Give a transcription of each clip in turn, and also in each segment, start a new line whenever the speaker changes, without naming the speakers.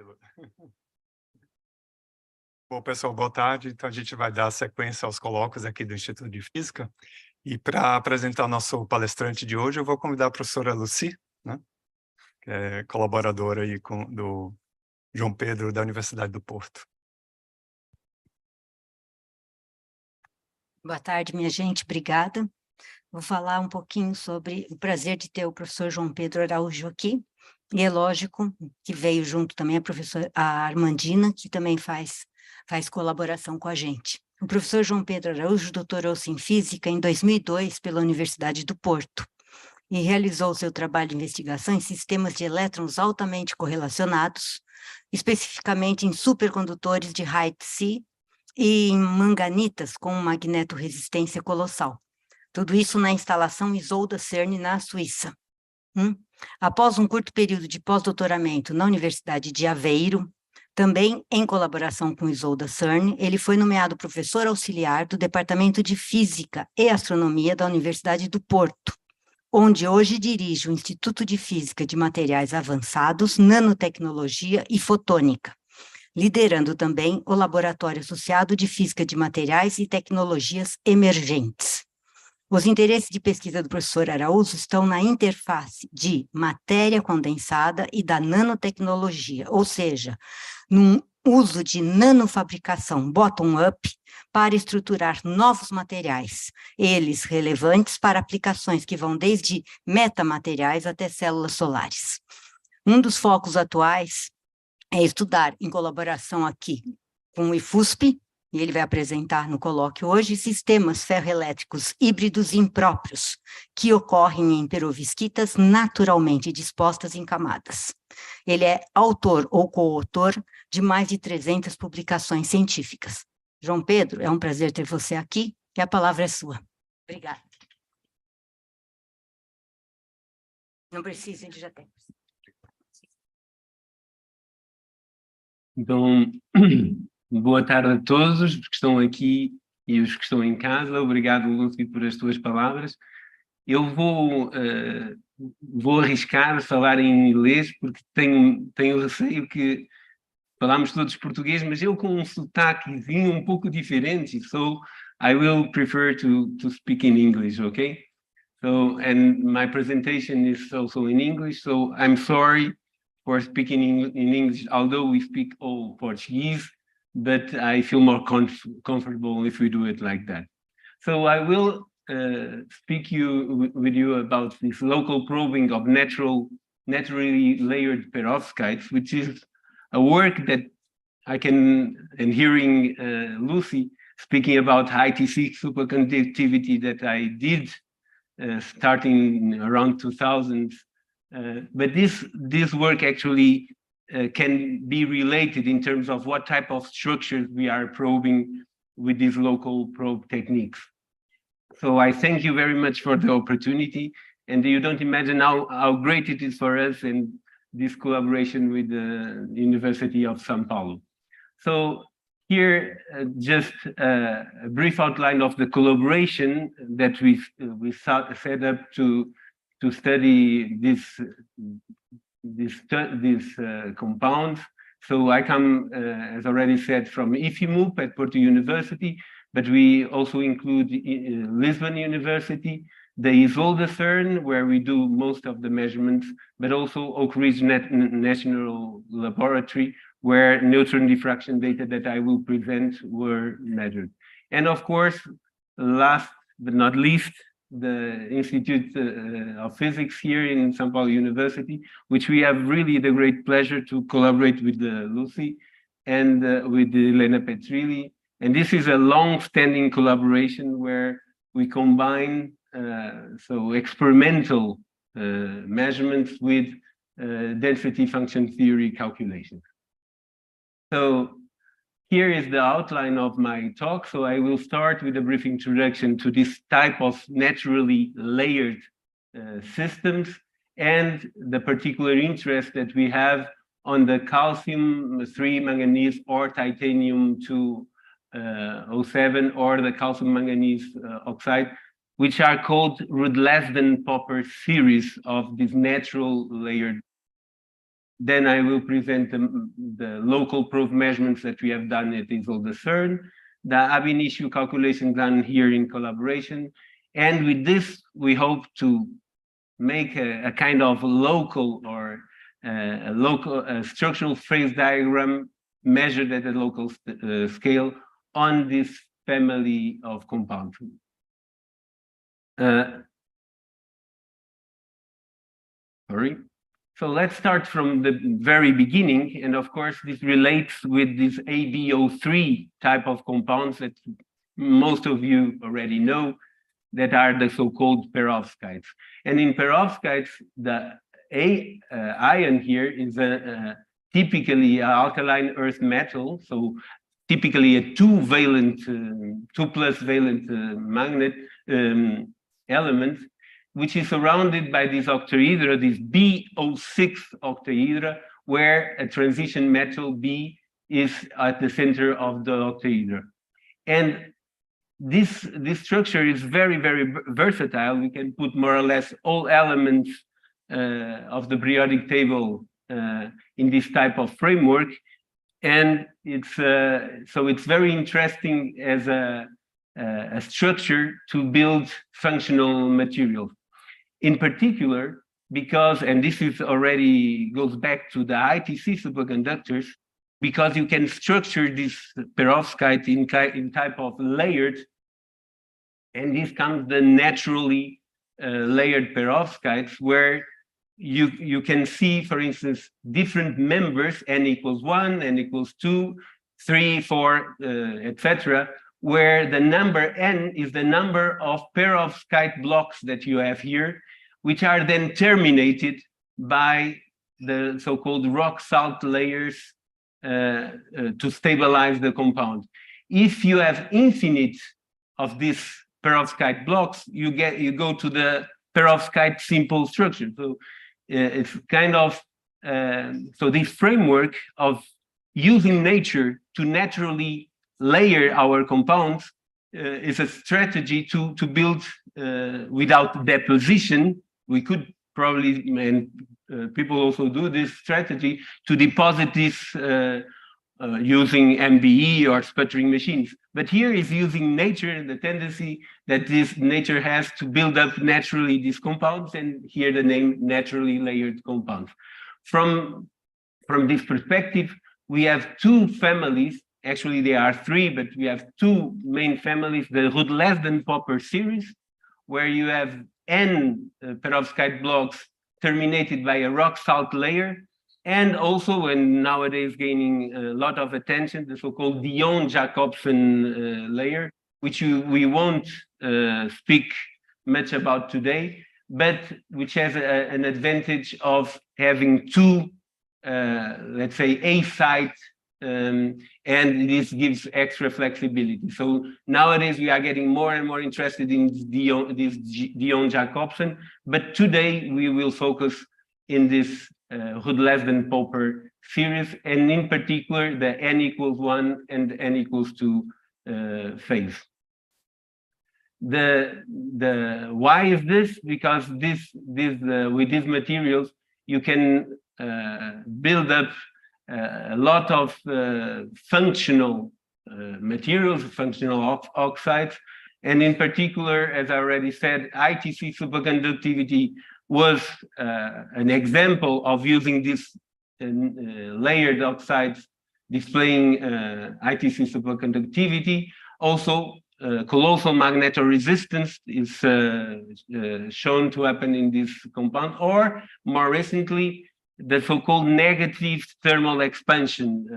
Tranquilo. Bom, pessoal, boa tarde. Então, a gente vai dar sequência aos colóquios aqui do Instituto de Física. E para apresentar nosso palestrante de hoje, eu vou convidar a professora Lucy, né, que é colaboradora aí do João Pedro, da Universidade do Porto.
Boa tarde, minha gente, obrigada. Vou falar um pouquinho sobre o prazer de ter o professor João Pedro Araújo aqui, e é lógico que veio junto também a professora Armandina, que também faz colaboração com a gente. O professor João Pedro Araújo doutorou-se em Física em 2002 pela Universidade do Porto, e realizou seu trabalho de investigação em sistemas de elétrons altamente correlacionados, especificamente em supercondutores de lattice e em manganitas com magneto-resistência colossal. Tudo isso na instalação ISOLDE-CERN, na Suíça. Após um curto período de pós-doutoramento na Universidade de Aveiro, também em colaboração com o ISOLDE-CERN, ele foi nomeado professor auxiliar do Departamento de Física e Astronomia da Universidade do Porto, onde hoje dirige o Instituto de Física de Materiais Avançados, Nanotecnologia e Fotônica, liderando também o Laboratório Associado de Física de Materiais e Tecnologias Emergentes. Os interesses de pesquisa do professor Araújo estão na interface de matéria condensada e da nanotecnologia, ou seja, num uso de nanofabricação bottom-up para estruturar novos materiais, eles relevantes para aplicações que vão desde metamateriais até células solares. Um dos focos atuais é estudar, em colaboração aqui com o IFUSP, e ele vai apresentar no colóquio hoje, sistemas ferroelétricos híbridos impróprios, que ocorrem em perovskitas naturalmente dispostas em camadas. Ele é autor ou coautor de mais de 300 publicações científicas. João Pedro, é um prazer ter você aqui, e a palavra é sua. Obrigada. Não precisa, a gente já tem.
Então, boa tarde a todos os que estão aqui e os que estão em casa. Obrigado, Lúcio, por as tuas palavras. Eu vou arriscar falar em inglês, porque tenho receio que falamos todos português, mas eu com um sotaquezinho um pouco diferente, so I will prefer to speak in English, okay? So, and my presentation is also in English, so I'm sorry for speaking in English, although we speak all Portuguese, but I feel more comfortable if we do it like that. So I will speak with you about this local probing of naturally layered perovskites, which is a work that and hearing Lucy speaking about high-T6 superconductivity that I did starting around 2000. But this work actually can be related in terms of what type of structures we are probing with these local probe techniques. So I thank you very much for the opportunity, and you don't imagine how great it is for us and this collaboration with the University of São Paulo. So here, just a brief outline of the collaboration that we set up to study these compounds. So I come, as already said, from IFIMUP at Porto University, but we also include Lisbon University, the ISOLDE-CERN, where we do most of the measurements, but also Oak Ridge National Laboratory, where neutron diffraction data that I will present were measured. And of course, last but not least, the Institute of Physics here in São Paulo University, which we have really the great pleasure to collaborate with Lucy and with Elena Petrilli. And this is a long-standing collaboration where we combine experimental measurements with density function theory calculations. So here is the outline of my talk. So I will start with a brief introduction to this type of naturally layered systems and the particular interest that we have on the calcium-3 manganese or titanium-207 or the calcium manganese oxide, which are called Ruddlesden-Popper series of these natural layered. Then I will present the local proof measurements that we have done at ISOLDE-CERN, the ab-initio calculation done here in collaboration. And with this, we hope to make a kind of local or a local structural phase diagram measured at a local scale on this family of compounds. Sorry. So let's start from the very beginning. And of course, this relates with this ABO3 type of compounds that most of you already know, that are the so-called perovskites. And in perovskites, the ion here is typically an alkaline earth metal, so typically a two-valent, 2+ valent magnet element, which is surrounded by this octahedra, this B06 octahedra, where a transition metal B is at the center of the octahedra. And this structure is very, very versatile. We can put more or less all elements of the periodic table in this type of framework. And it's so it's very interesting as a structure to build functional materials. In particular, because, and this is already goes back to the ITC superconductors, because you can structure this perovskite in type of layered, and this comes the naturally layered perovskites, where you can see, for instance, different members, n equals 1, n equals 2, 3, 4, etc., where the number n is the number of perovskite blocks that you have here, which are then terminated by the so-called rock salt layers to stabilize the compound. If you have infinite of these perovskite blocks, you go to the perovskite simple structure. So it's kind of so this framework of using nature to naturally layer our compounds is a strategy to build without deposition. We could probably, and people also do this strategy, to deposit this using MBE or sputtering machines. But here is using nature and the tendency that this nature has to build up naturally these compounds, and here the name naturally layered compounds. From this perspective, we have two families. Actually, there are three, but we have two main families: the Ruddlesden-Popper series, where you have n perovskite blocks terminated by a rock salt layer, and also, and nowadays gaining a lot of attention, the so-called Dion-Jacobson layer, which we won't speak much about today, but which has an advantage of having two, let's say, A-site, and this gives extra flexibility. So nowadays we are getting more and more interested in this Dion-Jacobson, but today we will focus in this Ruddlesden-Popper series, and in particular the n equals 1 and n equals 2 phase. Why is this? Because with these materials you can build up a lot of functional materials, functional oxides, and in particular, as I already said, ITC superconductivity was an example of using these layered oxides displaying ITC superconductivity. Also, colossal magneto-resistance is shown to happen in this compound, or more recently, the so-called negative thermal expansion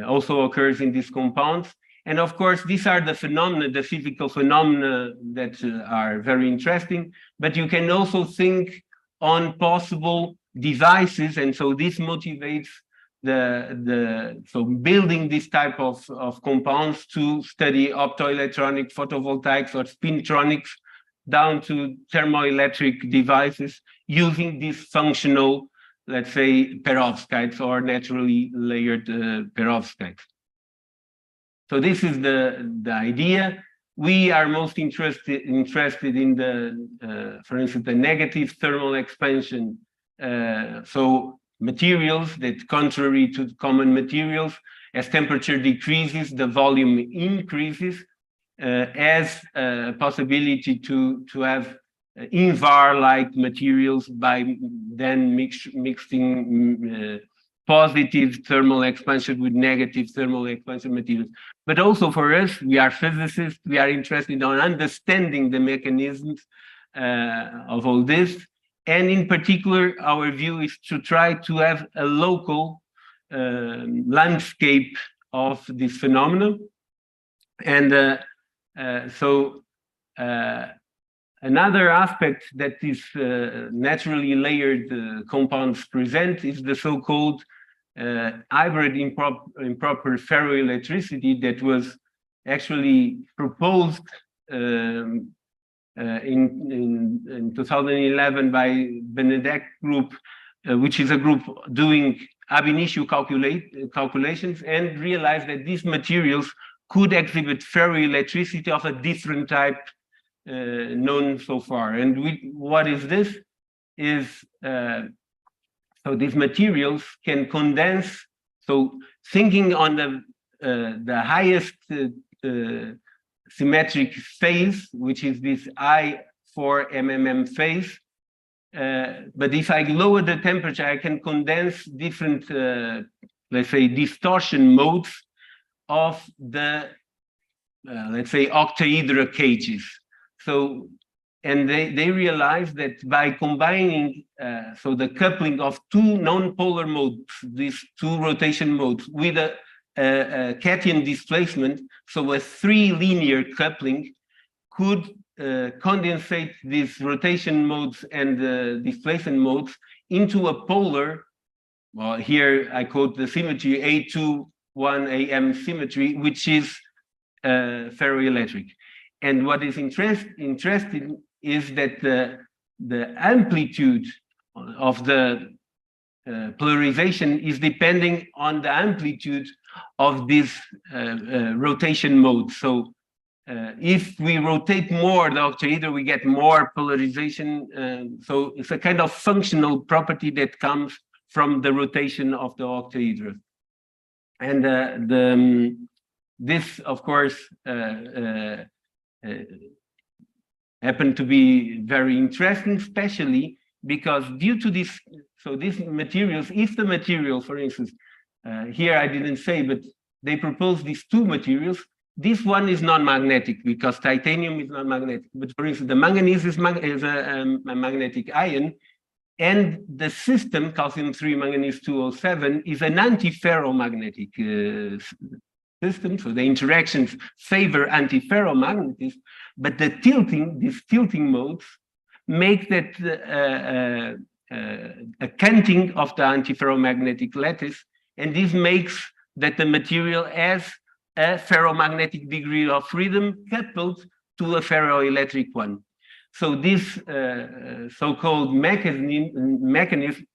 also occurs in these compounds. And of course, these are the phenomena, the physical phenomena that are very interesting, but you can also think on possible devices. And so this motivates so building this type of compounds to study optoelectronic photovoltaics or spintronics down to thermoelectric devices using these functional, let's say, perovskites or naturally layered perovskites. So this is the idea. We are most interested in the, for instance, the negative thermal expansion So materials that, contrary to common materials, as temperature decreases, the volume increases, as a possibility to have invar-like materials by then mixing positive thermal expansion with negative thermal expansion materials. But also for us, we are physicists, we are interested in understanding the mechanisms of all this. And in particular, our view is to try to have a local landscape of this phenomenon. And another aspect that these naturally layered compounds present is the so-called hybrid improper ferroelectricity that was actually proposed in 2011 by Benedek group, which is a group doing ab-initio calculations, and realized that these materials could exhibit ferroelectricity of a different type known so far. And what is this? So these materials can condense. So thinking on the highest symmetric phase, which is this I4 phase. But if I lower the temperature, I can condense different, let's say, distortion modes of the, let's say, octahedra cages. So, and they realized that by combining, so the coupling of two non-polar modes, these two rotation modes, with a cation displacement, so a 3 linear coupling, could condensate these rotation modes and displacement modes into a polar, well, here I quote the symmetry A21AM symmetry, which is ferroelectric. And what is interesting is that the amplitude of the polarization is depending on the amplitude of this rotation mode. So if we rotate more the octahedra, we get more polarization. So it's a kind of functional property that comes from the rotation of the octahedra. And this, of course, happened to be very interesting, especially because due to this, so these materials, if the material, for instance, here I didn't say, but they propose these two materials. This one is non-magnetic because titanium is non-magnetic. But for instance, the manganese is a magnetic ion, and the system, calcium-3 manganese 207, is an anti-ferromagnetic system. So the interactions favor anti-ferromagnetism, but the these tilting modes make that a canting of the anti-ferromagnetic lattice, and this makes that the material has a ferromagnetic degree of freedom coupled to a ferroelectric one. So this so-called mechanism,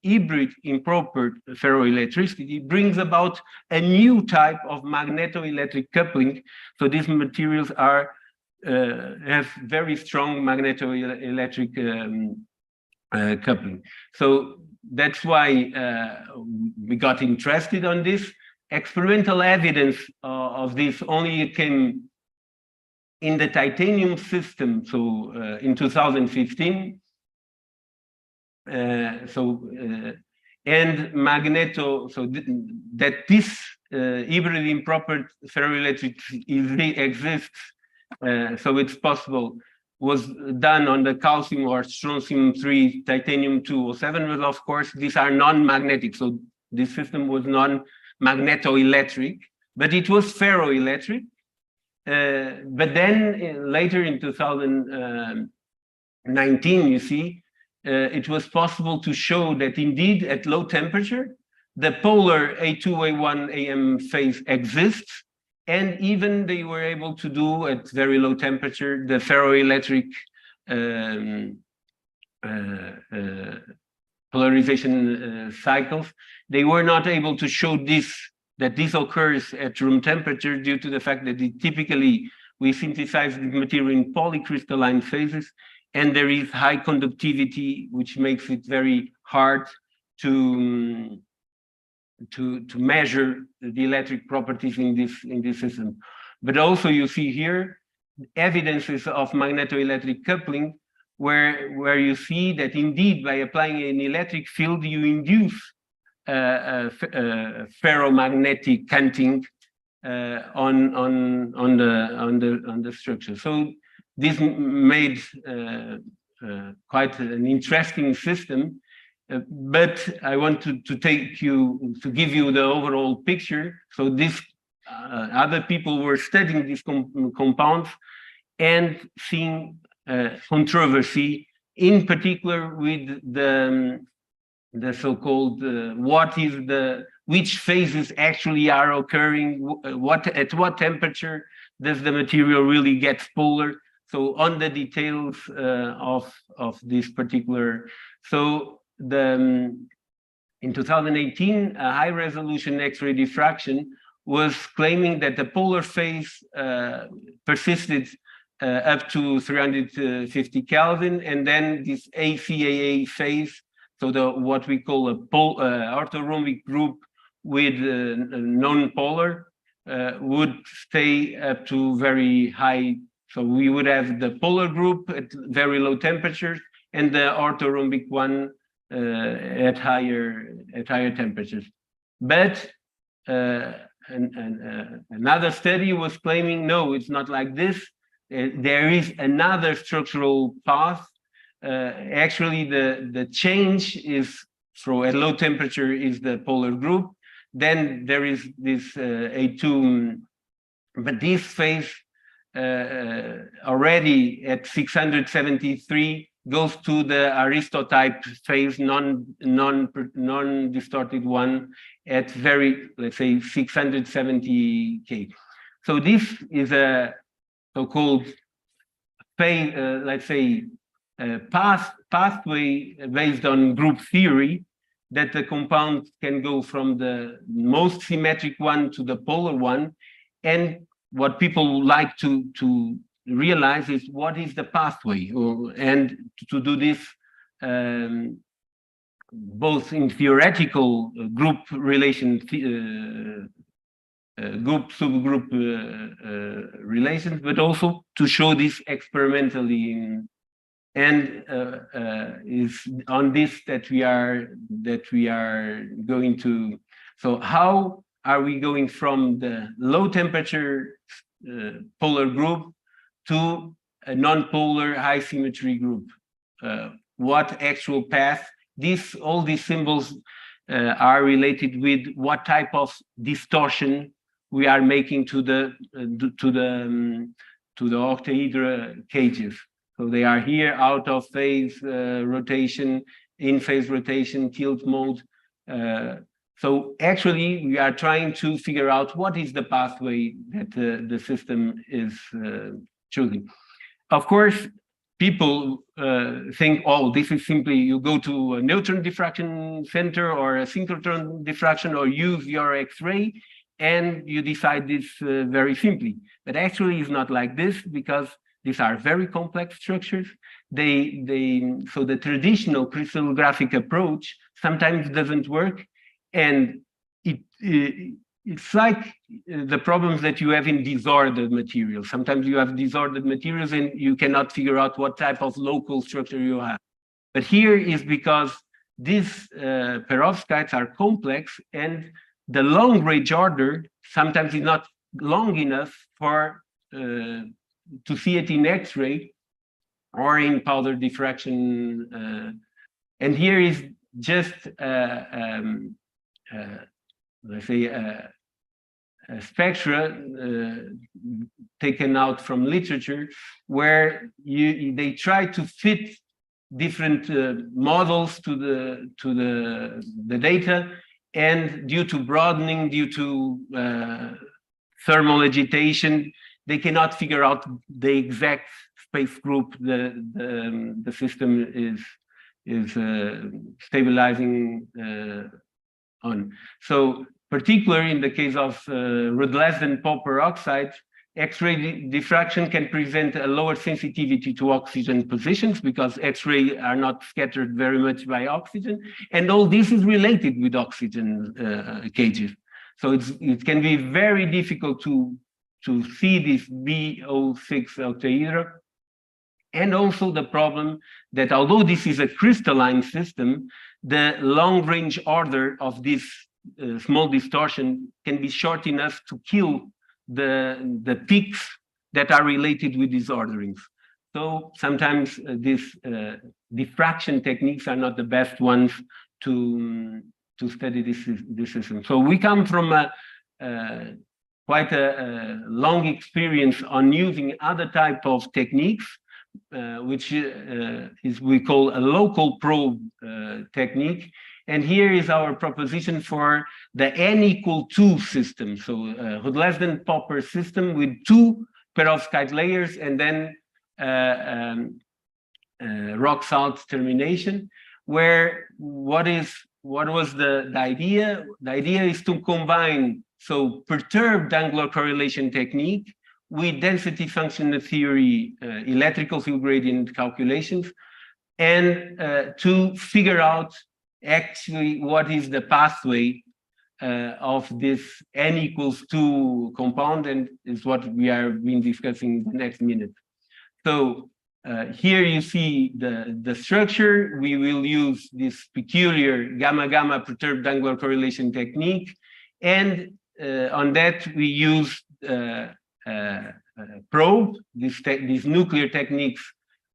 hybrid improper ferroelectricity, brings about a new type of magneto-electric coupling. So these materials are have very strong magneto-electric coupling. So that's why we got interested on this. Experimental evidence of this only came in the titanium system, so in 2015. And magneto, so that this hybrid improper ferroelectric exists, so it's possible, was done on the calcium or strontium-3 titanium 207, but of course these are non-magnetic, so this system was non-magneto-electric, but it was ferroelectric. But then later in 2019, you see, it was possible to show that indeed at low temperature, the polar A2A1AM phase exists, and even they were able to do at very low temperature the ferroelectric polarization cycles. They were not able to show that this occurs at room temperature due to the fact that typically we synthesize this material in polycrystalline phases, and there is high conductivity, which makes it very hard to measure the electric properties in this system. But also you see here evidences of magneto-electric coupling, where you see that indeed by applying an electric field you induce ferromagnetic canting on the structure. So this made quite an interesting system. But I want to give you the overall picture. So this other people were studying these compounds and seeing controversy, in particular with the so-called which phases actually are occurring, at what temperature does the material really get polar. So on the details of this particular, so in 2018, a high-resolution X-ray diffraction was claiming that the polar phase persisted up to 350 Kelvin, and then this ACAA phase, so what we call a orthorhombic group with non-polar, would stay up to very high. So we would have the polar group at very low temperatures, and the orthorhombic one at higher temperatures. But another study was claiming, no, it's not like this. There is another structural path. Actually, the change is at low temperature is the polar group. Then there is this A2, but this phase already at 673 goes to the Aristotype phase, non-distorted one at very, let's say, 670 K. So this is a so-called let's say, pathway based on group theory, that the compound can go from the most symmetric one to the polar one. And what people like to realize is what is the pathway, and to do this both in theoretical group relation, group-subgroup relations, but also to show this experimentally. And is on this that we are going to. So how are we going from the low temperature polar group to a non-polar high symmetry group? What actual path? All these symbols are related with what type of distortion we are making to the octahedra cages. So they are here, out of phase rotation, in phase rotation, tilt mode. So actually, we are trying to figure out what is the pathway that the system is choosing. Of course, people think, oh, this is simply you go to a neutron diffraction center or a synchrotron diffraction, or use your X-ray, and you decide this very simply. But actually, it's not like this, because these are very complex structures. So the traditional crystallographic approach sometimes doesn't work, and it's like the problems that you have in disordered materials. Sometimes you have disordered materials and you cannot figure out what type of local structure you have. But here is because these perovskites are complex, and the long range order sometimes is not long enough for to see it in X-ray or in powder diffraction. And here is just let's say a spectra taken out from literature, where they try to fit different models to the data, and due to broadening, due to thermal agitation, they cannot figure out the exact space group the system is stabilizing on. So particularly in the case of Ruddlesden-Popper oxide, X-ray diffraction can present a lower sensitivity to oxygen positions because X-rays are not scattered very much by oxygen. And all this is related with oxygen cages. So it can be very difficult to see this B06 octahedra. And also the problem that although this is a crystalline system, the long-range order of this small distortion can be short enough to kill the peaks that are related with these orderings. So sometimes these diffraction techniques are not the best ones to study this system. So we come from quite a long experience on using other type of techniques, which is we call a local probe technique. And here is our proposition for the n=2 system. So Ruddlesden-Popper system with 2 perovskite layers and then rock salt termination, where what was the idea? The idea is to combine perturbed angular correlation technique with density function theory, electrical field gradient calculations, and to figure out actually what is the pathway of this n=2 compound, and is what we are being discussing in the next minute. So here you see the structure. We will use this peculiar gamma-gamma perturbed angular correlation technique, and on that we use probe. These nuclear techniques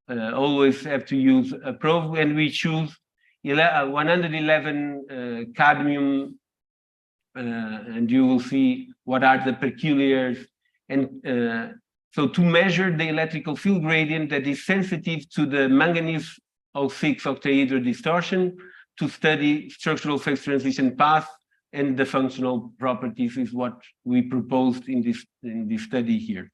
always have to use a probe, and we choose 111 cadmium, and you will see what are the peculiars. And so to measure the electrical field gradient that is sensitive to the manganese-06 octahedral distortion, to study structural phase transition path, and the functional properties is what we proposed in this study here.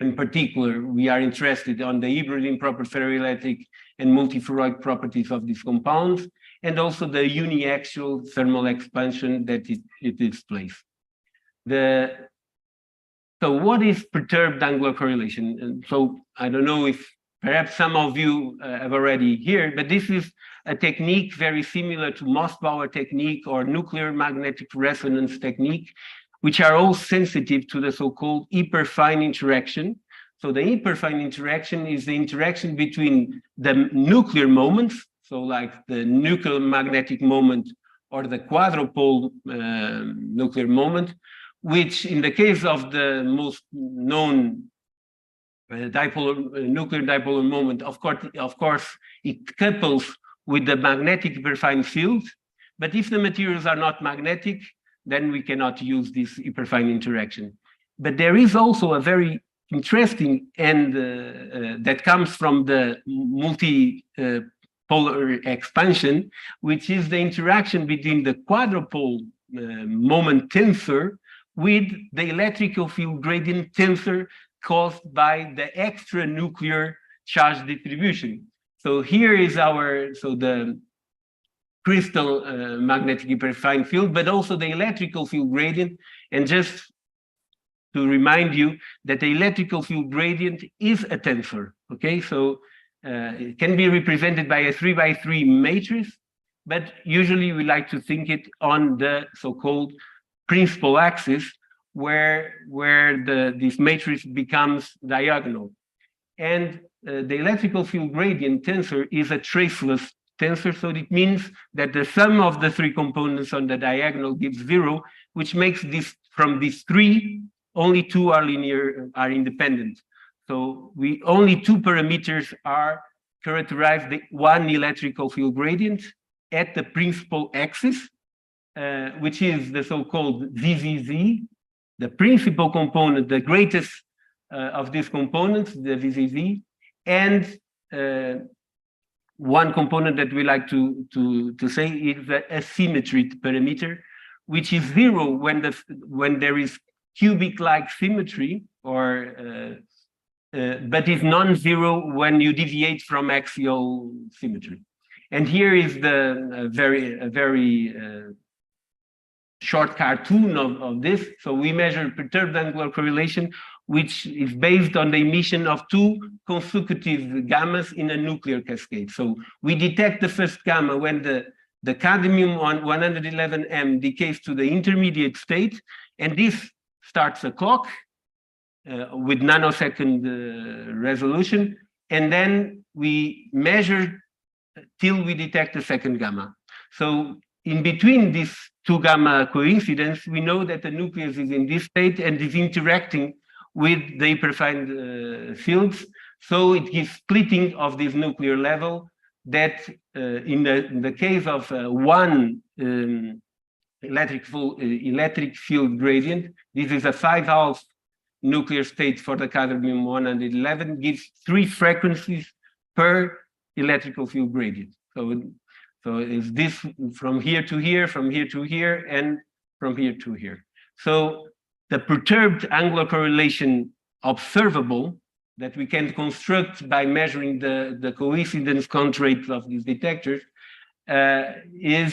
In particular, we are interested on the hybrid improper ferroelectric and multiferroic properties of these compounds, and also the uniaxial thermal expansion that it displays. So what is perturbed angular correlation? And so I don't know if perhaps some of you have already heard, but this is a technique very similar to Mossbauer technique or nuclear magnetic resonance technique, which are all sensitive to the so-called hyperfine interaction. So the hyperfine interaction is the interaction between the nuclear moments, so like the nuclear magnetic moment or the quadrupole nuclear moment, which in the case of the most known nuclear dipolar moment, of course, it couples with the magnetic hyperfine field. But if the materials are not magnetic, then we cannot use this hyperfine interaction. But there is also a very interesting and that comes from the multipolar expansion, which is the interaction between the quadrupole moment tensor with the electrical field gradient tensor caused by the extra nuclear charge distribution. So here is the crystal magnetic hyperfine field, but also the electrical field gradient. And just to remind you that the electrical field gradient is a tensor, okay? So it can be represented by a 3x3 matrix, but usually we like to think it on the so-called principal axis, where this matrix becomes diagonal. And the electrical field gradient tensor is a traceless tensor, so it means that the sum of the 3 components on the diagonal gives 0, which makes this, from these 3, only 2 are linear, are independent. So only 2 parameters are characterize the one electrical field gradient at the principal axis, which is the so-called ZZZ, the principal component, the greatest of these components, the ZZZ, and one component that we like to say is the asymmetry parameter, which is 0 when there is cubic-like symmetry, or but is non-zero when you deviate from axial symmetry. And here is the very short cartoon of this. So we measure perturbed angular correlation, which is based on the emission of two consecutive gammas in a nuclear cascade. So we detect the first gamma when the cadmium on 111M decays to the intermediate state, and this starts a clock with nanosecond resolution, and then we measure till we detect the second gamma. So in between these two gamma coincidence, we know that the nucleus is in this state and is interacting with the hyperfine fields. So it gives splitting of this nuclear level that in the case of one electric field gradient, this is a 5/2 nuclear state for the cadmium 111, gives 3 frequencies per electrical field gradient. So it's this from here to here, from here to here, and from here to here. So the perturbed angular correlation observable that we can construct by measuring the coincidence count rate of these detectors is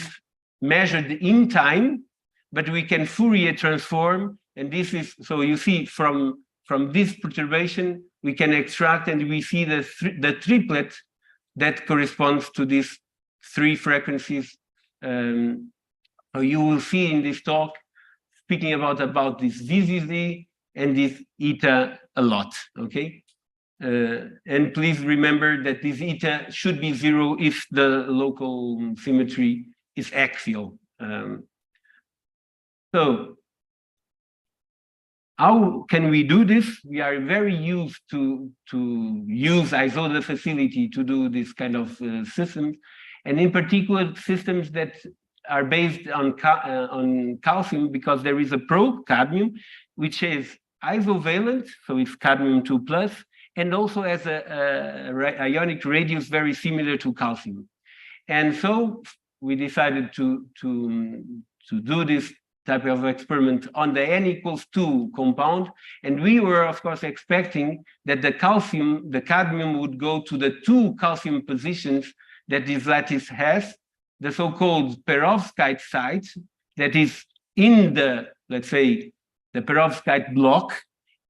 measured in time, but we can Fourier transform, and this is, so you see from this perturbation, we can extract and we see the triplet that corresponds to these 3 frequencies. So you will see in this talk, speaking about this VZZ and this eta a lot, okay? And please remember that this eta should be 0 if the local symmetry is axial. So how can we do this? We are very used to use ISOLDE facility to do this kind of systems, and in particular systems that are based on calcium, because there is a probe cadmium which is isovalent, so it's cadmium 2+, and also has a ionic radius very similar to calcium. And so we decided to do this type of experiment on the N=2 compound, and we were of course expecting that the cadmium would go to the 2 calcium positions that this lattice has, the so-called perovskite site that is in the, let's say, the perovskite block,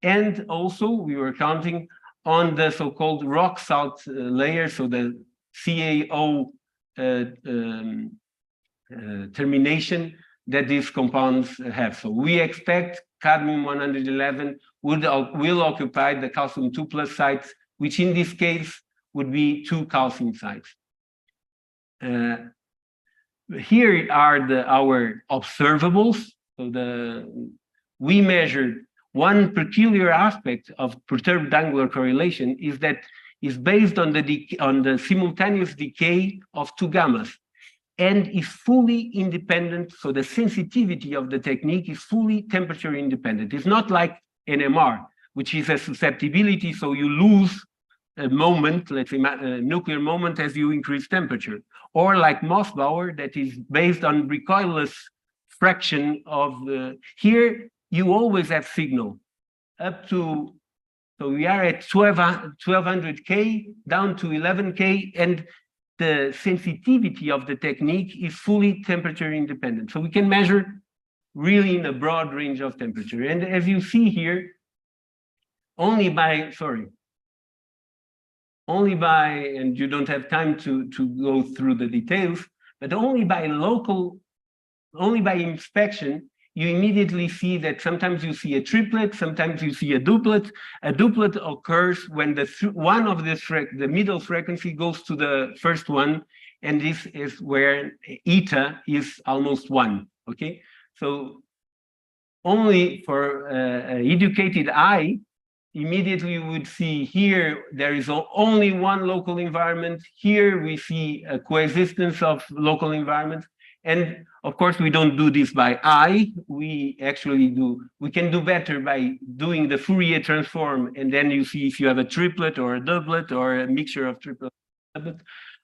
and also we were counting on the so-called rock salt layer, so the CaO termination that these compounds have. So we expect cadmium 111 will occupy the calcium 2+ sites, which in this case would be 2 calcium sites. Here are our observables. So we measured one peculiar aspect of perturbed angular correlation is that is based on the simultaneous decay of 2 gammas, and is fully independent. So the sensitivity of the technique is fully temperature independent. It's not like NMR, which is a susceptibility, so you lose a moment, let's say a nuclear moment, as you increase temperature, or like Mossbauer, that is based on recoilless fraction of here you always have signal up to, so we are at 1200K down to 11K, and the sensitivity of the technique is fully temperature independent. So we can measure really in a broad range of temperature. And as you see here, only by, and you don't have time to go through the details, but only by inspection, you immediately see that sometimes you see a triplet, sometimes you see a duplet. A duplet occurs when one of the middle frequency goes to the first one, and this is where eta is almost 1, okay? So only for educated eye, immediately you would see here, there is only one local environment. Here we see a coexistence of local environments. And of course, we don't do this by eye. We can do better by doing the Fourier transform. And then you see if you have a triplet or a doublet or a mixture of triplet and doublet.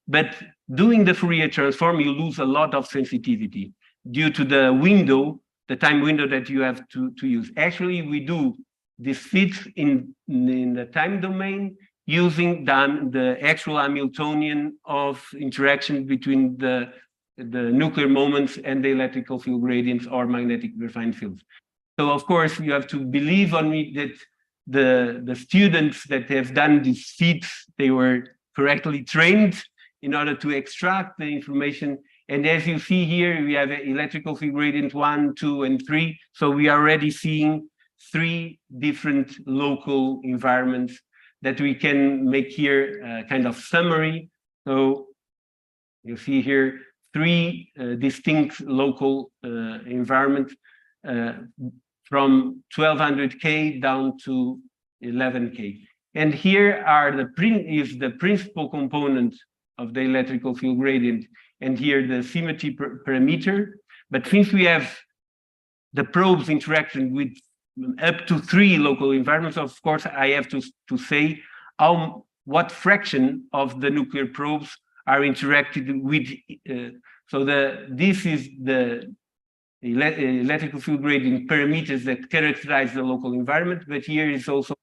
But doing the Fourier transform, you lose a lot of sensitivity due to the window, the time window that you have to use. Actually, we do this fits in the time domain using the actual Hamiltonian of interaction between the the nuclear moments and the electrical field gradients or magnetic refined fields. So of course you have to believe on me that the students that have done these feats, they were correctly trained in order to extract the information. And as you see here, we have electrical field gradient 1, 2, and 3. So we are already seeing 3 different local environments that we can make here a kind of summary. So you see here 3 distinct local environments from 1200K down to 11K. And here are is the principal component of the electrical field gradient, and here the symmetry parameter. But since we have the probes interaction with up to 3 local environments, of course, I have to say what fraction of the nuclear probes are interacted with. So this is the electrical field gradient parameters that characterize the local environment, but here is also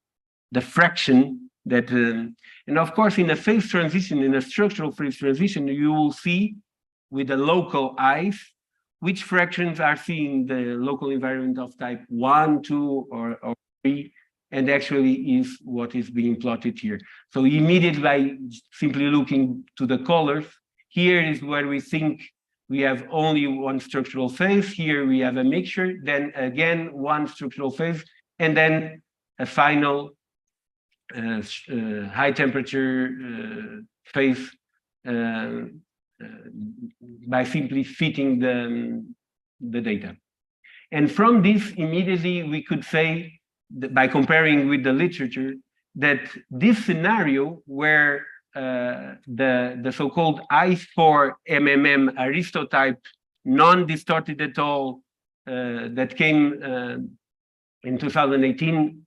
the fraction that, and of course, in a phase transition, in a structural phase transition, you will see with the local eyes which fractions are seeing the local environment of type 1, 2, or 3, and actually is what is being plotted here. So immediately by simply looking to the colors, here is where we think we have only one structural phase. Here we have a mixture, then again one structural phase, and then a final high temperature phase by simply fitting the data. And from this, immediately we could say, by comparing with the literature, that this scenario where the so-called I4MMM aristotype, non-distorted at all, that came in 2018,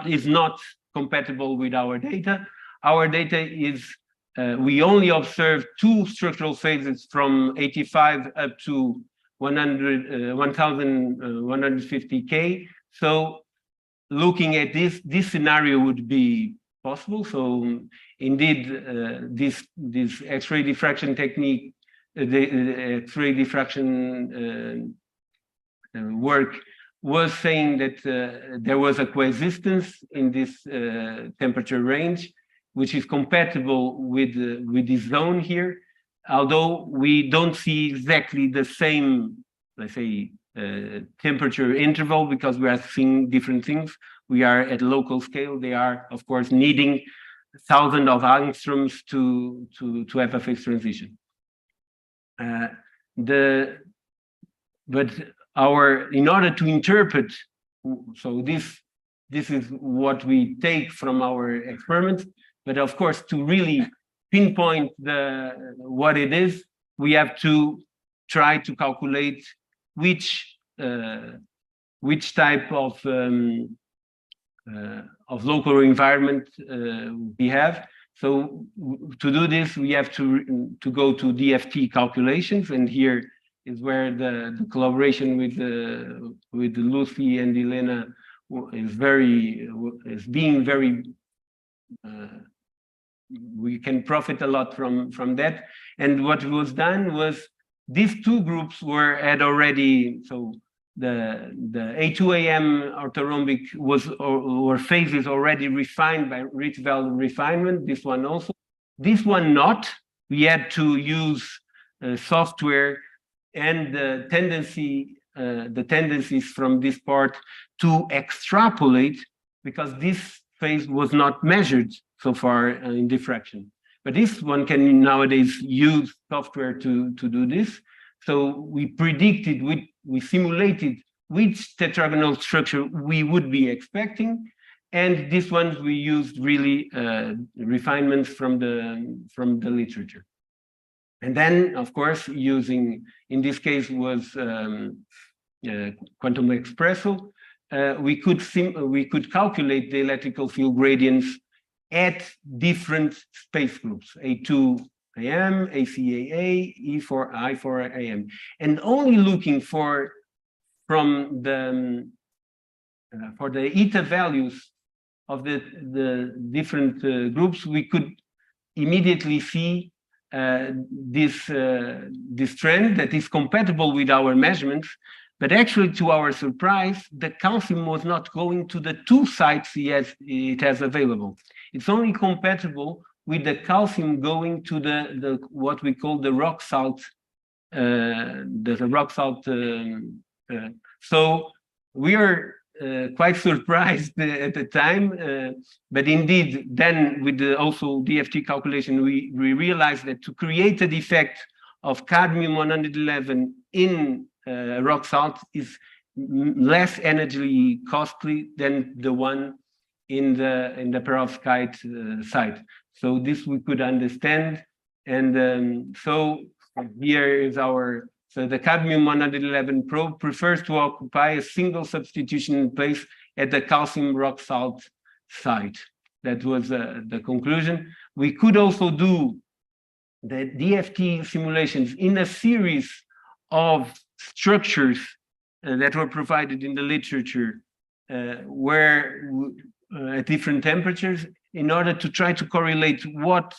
is not compatible with our data. Our data is, we only observed 2 structural phases from 85 up to 1150K. So looking at this scenario would be possible. So indeed, this X-ray diffraction technique, the X-ray diffraction work was saying that there was a coexistence in this temperature range, which is compatible with this zone here, although we don't see exactly the same, let's say, temperature interval, because we are seeing different things. We are at local scale. They are, of course, needing thousands of angstroms to have a phase transition. In order to interpret, so this is what we take from our experiment, but of course, to really pinpoint what it is, we have to try to calculate which type of local environment we have. So to do this, we have to go to DFT calculations, and here is where the collaboration with Lucy and Elena is being very. We can profit a lot from that. And what was done was these 2 groups had already, so the A2AM orthorhombic or phases already refined by rich value refinement. This one also. This one not. We had to use software and the tendencies from this part to extrapolate, because this phase was not measured so far in diffraction. But this one can nowadays use software to do this. So we predicted, we simulated which tetragonal structure we would be expecting, and this one we used really refinements from the literature. And then, of course, using, in this case was quantum espresso, we could calculate the electrical field gradients at different space groups, A2AM, ACAA, E4, I4AM, and only looking for the eta values of the different groups, we could immediately see this trend that is compatible with our measurements, but actually, to our surprise, the calcium was not going to the two sites it has available. It's only compatible with the calcium going to the what we call the rock salt. So we are quite surprised at the time, but indeed, then with also DFT calculation, we realized that to create a defect of cadmium 111 in rock salt is less energy costly than the one in the perovskite site. So this we could understand, and so here is our. So the cadmium 111 probe prefers to occupy a single substitution place at the calcium rock salt site. That was the conclusion. We could also do the DFT simulations in a series of structures that were provided in the literature where at different temperatures in order to try to correlate what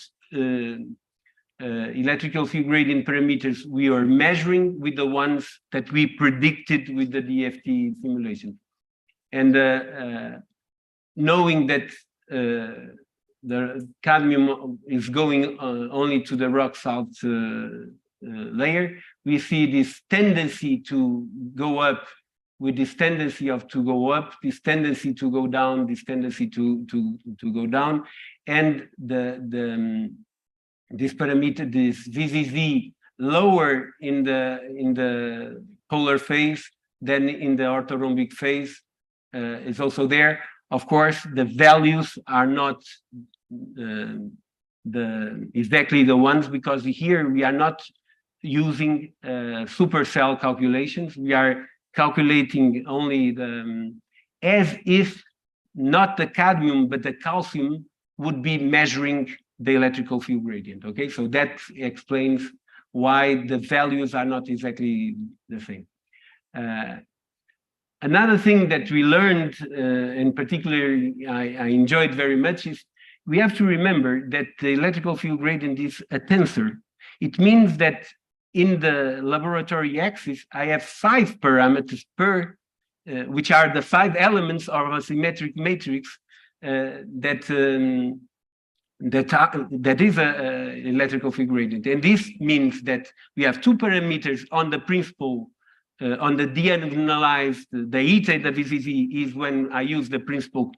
electrical field gradient parameters we are measuring with the ones that we predicted with the DFT simulation. And knowing that the cadmium is going only to the rock salt layer, we see this tendency to go up with this tendency to go up, this tendency to go down, this tendency to go down, and this parameter, this VZZ, lower in the polar phase than in the orthorhombic phase is also there. Of course, the values are not exactly the ones, because here we are not using supercell calculations. We are calculating only as if not the cadmium but the calcium would be measuring the electrical field gradient. Okay, so that explains why the values are not exactly the same. Another thing that we learned, in particular, I enjoyed very much, is we have to remember that the electrical field gradient is a tensor. It means that in the laboratory axis, I have 5 parameters per, which are the 5 elements of a symmetric matrix that is an electrical field gradient. And this means that we have 2 parameters on the principal, on the diagonalized, the eta, the VZZ is when I use the principal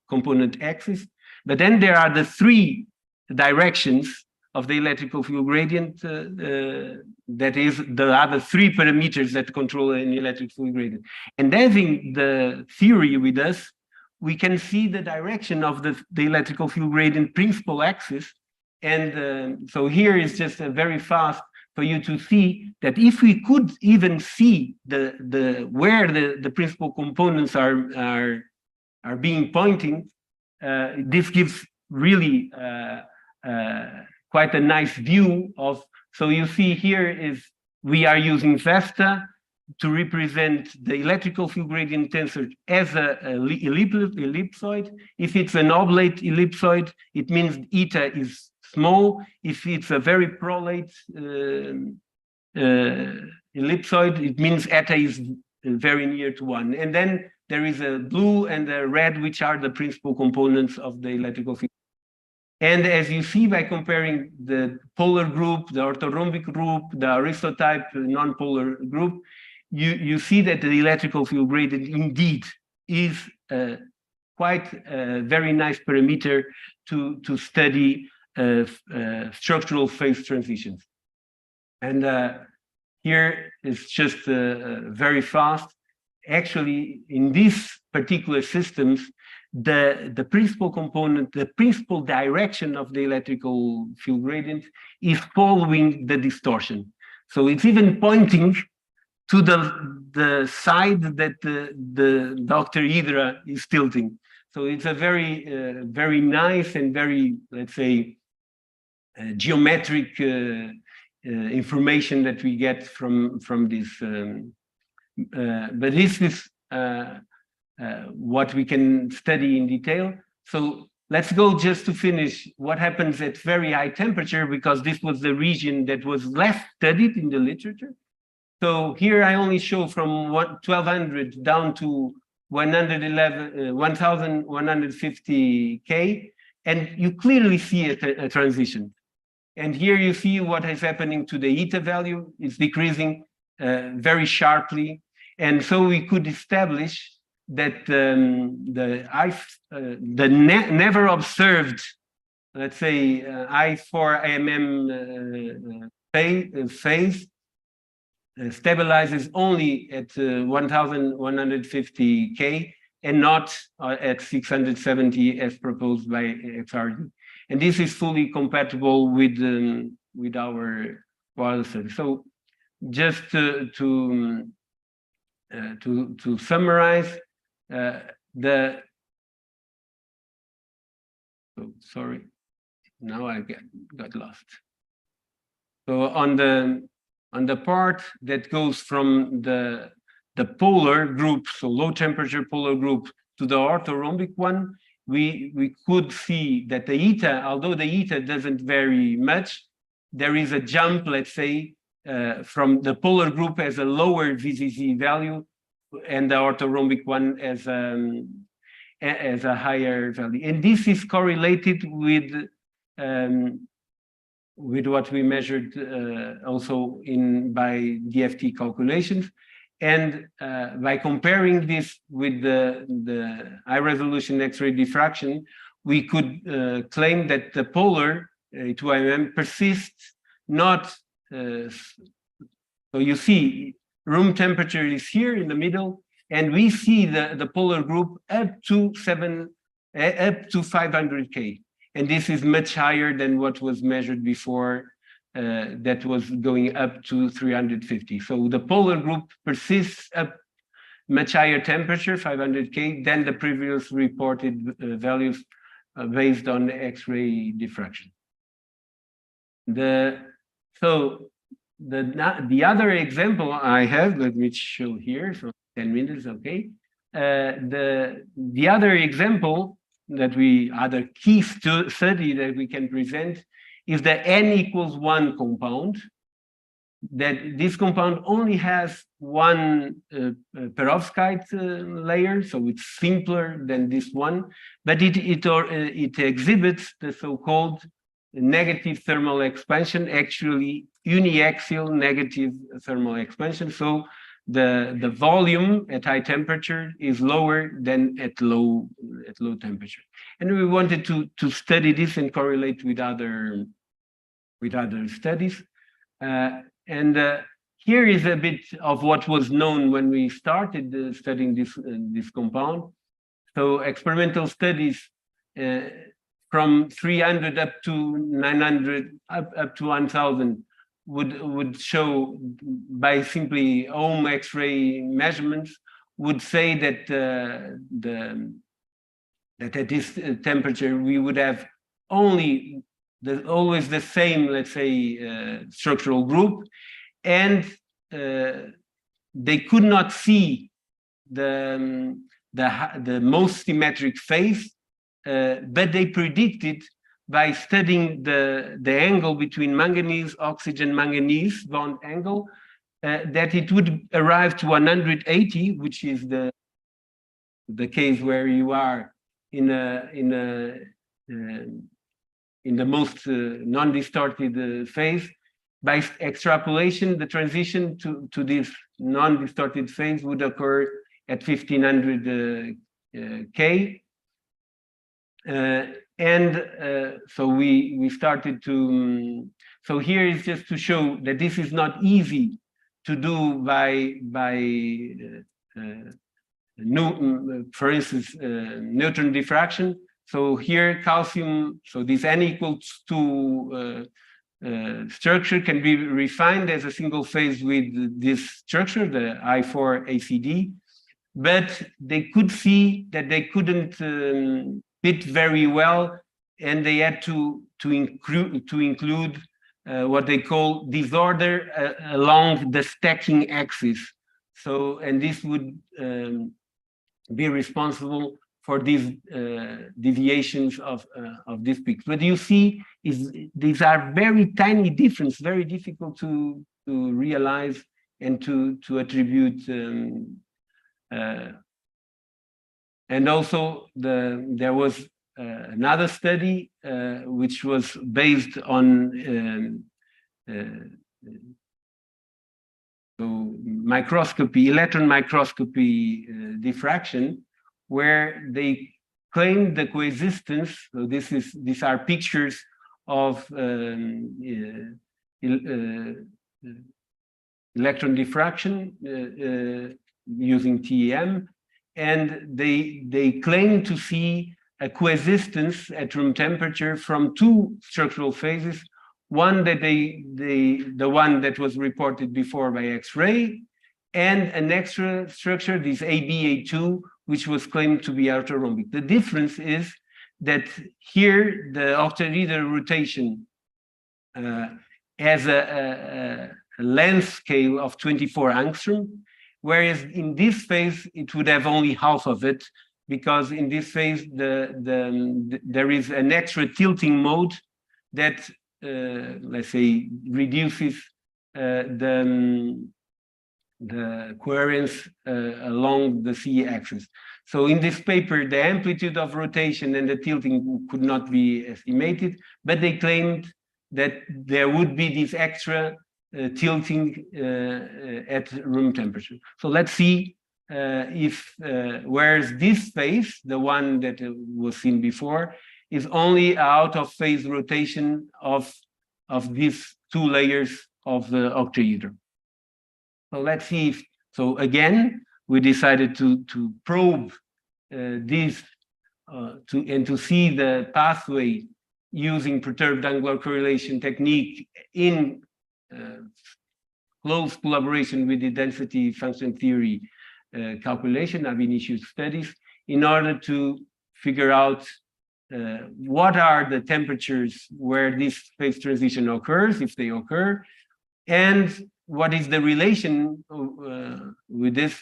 component axis. But then there are the 3 directions of the electrical field gradient, that is the other 3 parameters that control an electric field gradient. And having the theory with us, we can see the direction of the electrical field gradient principal axis. And so here is just a very fast for you to see that if we could even see where the principal components are being pointing, this gives really quite a nice view of. So you see here is we are using Vesta to represent the electrical field gradient tensor as a ellipsoid. If it's an oblate ellipsoid, it means eta is small. If it's a very prolate ellipsoid, it means eta is very near to 1. And then there is a blue and a red, which are the principal components of the electrical field. And as you see by comparing the polar group, the orthorhombic group, the aristotype non-polar group, you see that the electrical field gradient indeed is quite a very nice parameter to study structural phase transitions. And here is just very fast. Actually, in these particular systems, the principal component, the principal direction of the electrical field gradient is following the distortion. So it's even pointing to the side that the octahedra is tilting. So it's a very, very nice and very, let's say, geometric information that we get from this. But this is what we can study in detail. So let's go just to finish what happens at very high temperature, because this was the region that was less studied in the literature. So here I only show from 1200 down to 1150 K, and you clearly see a transition. And here you see what is happening to the eta value. It's decreasing very sharply. And so we could establish that the never observed, let's say, I4AMM phase stabilizes only at 1150 K and not at 670 as proposed by XRD. And this is fully compatible with our wireless study. So just to summarize, sorry, now I got lost. So on the part that goes from the polar group, so low temperature polar group, to the orthorhombic one, we could see that the eta, although the eta doesn't vary much, there is a jump, let's say, from the polar group as a lower VZZ value, and the orthorhombic one as a higher value. And this is correlated with what we measured also by DFT calculations. And by comparing this with the high resolution X-ray diffraction, we could claim that the polar 2mm persists not. So you see, room temperature is here in the middle, and we see the polar group up to 500 K, and this is much higher than what was measured before. That was going up to 350. So the polar group persists up much higher temperature, 500 K, than the previous reported values based on X-ray diffraction. So the other example I have, let me show here, so 10 minutes, okay. The other example that other key study that we can present is the N=1 compound, that this compound only has one perovskite layer, so it's simpler than this one, but it exhibits the so-called negative thermal expansion, actually uniaxial negative thermal expansion. So the volume at high temperature is lower than at low temperature. And we wanted to study this and correlate with other studies. Here is a bit of what was known when we started studying this compound. So experimental studies from 300 up to 900 up to 1000 would show, by simply ohm X-ray measurements, would say that that at this temperature we would have always the same, let's say, structural group, and they could not see the most symmetric phase, but they predicted, by studying the angle between manganese, oxygen, manganese bond angle, that it would arrive to 180, which is the case where you are in the most non-distorted phase. By extrapolation, the transition to this non-distorted phase would occur at 1500 K. So we started to, so here is just to show that this is not easy to do by for instance, neutron diffraction. So here calcium, so this N=2 structure can be refined as a single phase with this structure, the I4ACD, but they could see that they couldn't fit very well, and they had to include what they call disorder along the stacking axis. So, and this would be responsible for these deviations of these peaks. What you see is these are very tiny differences, very difficult to realize and to attribute. And also there was another study which was based on so microscopy, electron microscopy diffraction, where they claimed the coexistence. So these are pictures of electron diffraction using TEM, and they claim to see a coexistence at room temperature from two structural phases. One that the one that was reported before by X-ray, and an extra structure, this AB-A2, which was claimed to be orthorhombic. The difference is that here the octahedral rotation has a length scale of 24 angstrom, whereas in this phase it would have only half of it, because in this phase there is an extra tilting mode that let's say reduces the coherence along the z-axis. So in this paper, the amplitude of rotation and the tilting could not be estimated, but they claimed that there would be this extra tilting at room temperature. So let's see if, whereas this phase, the one that was seen before, is only out of phase rotation of these two layers of the octahedron. So let's see if, so again, we decided to probe this to see the pathway using perturbed angular correlation technique in close collaboration with the density function theory calculation, ab-initio studies, in order to figure out what are the temperatures where this phase transition occurs, if they occur, and what is the relation with this,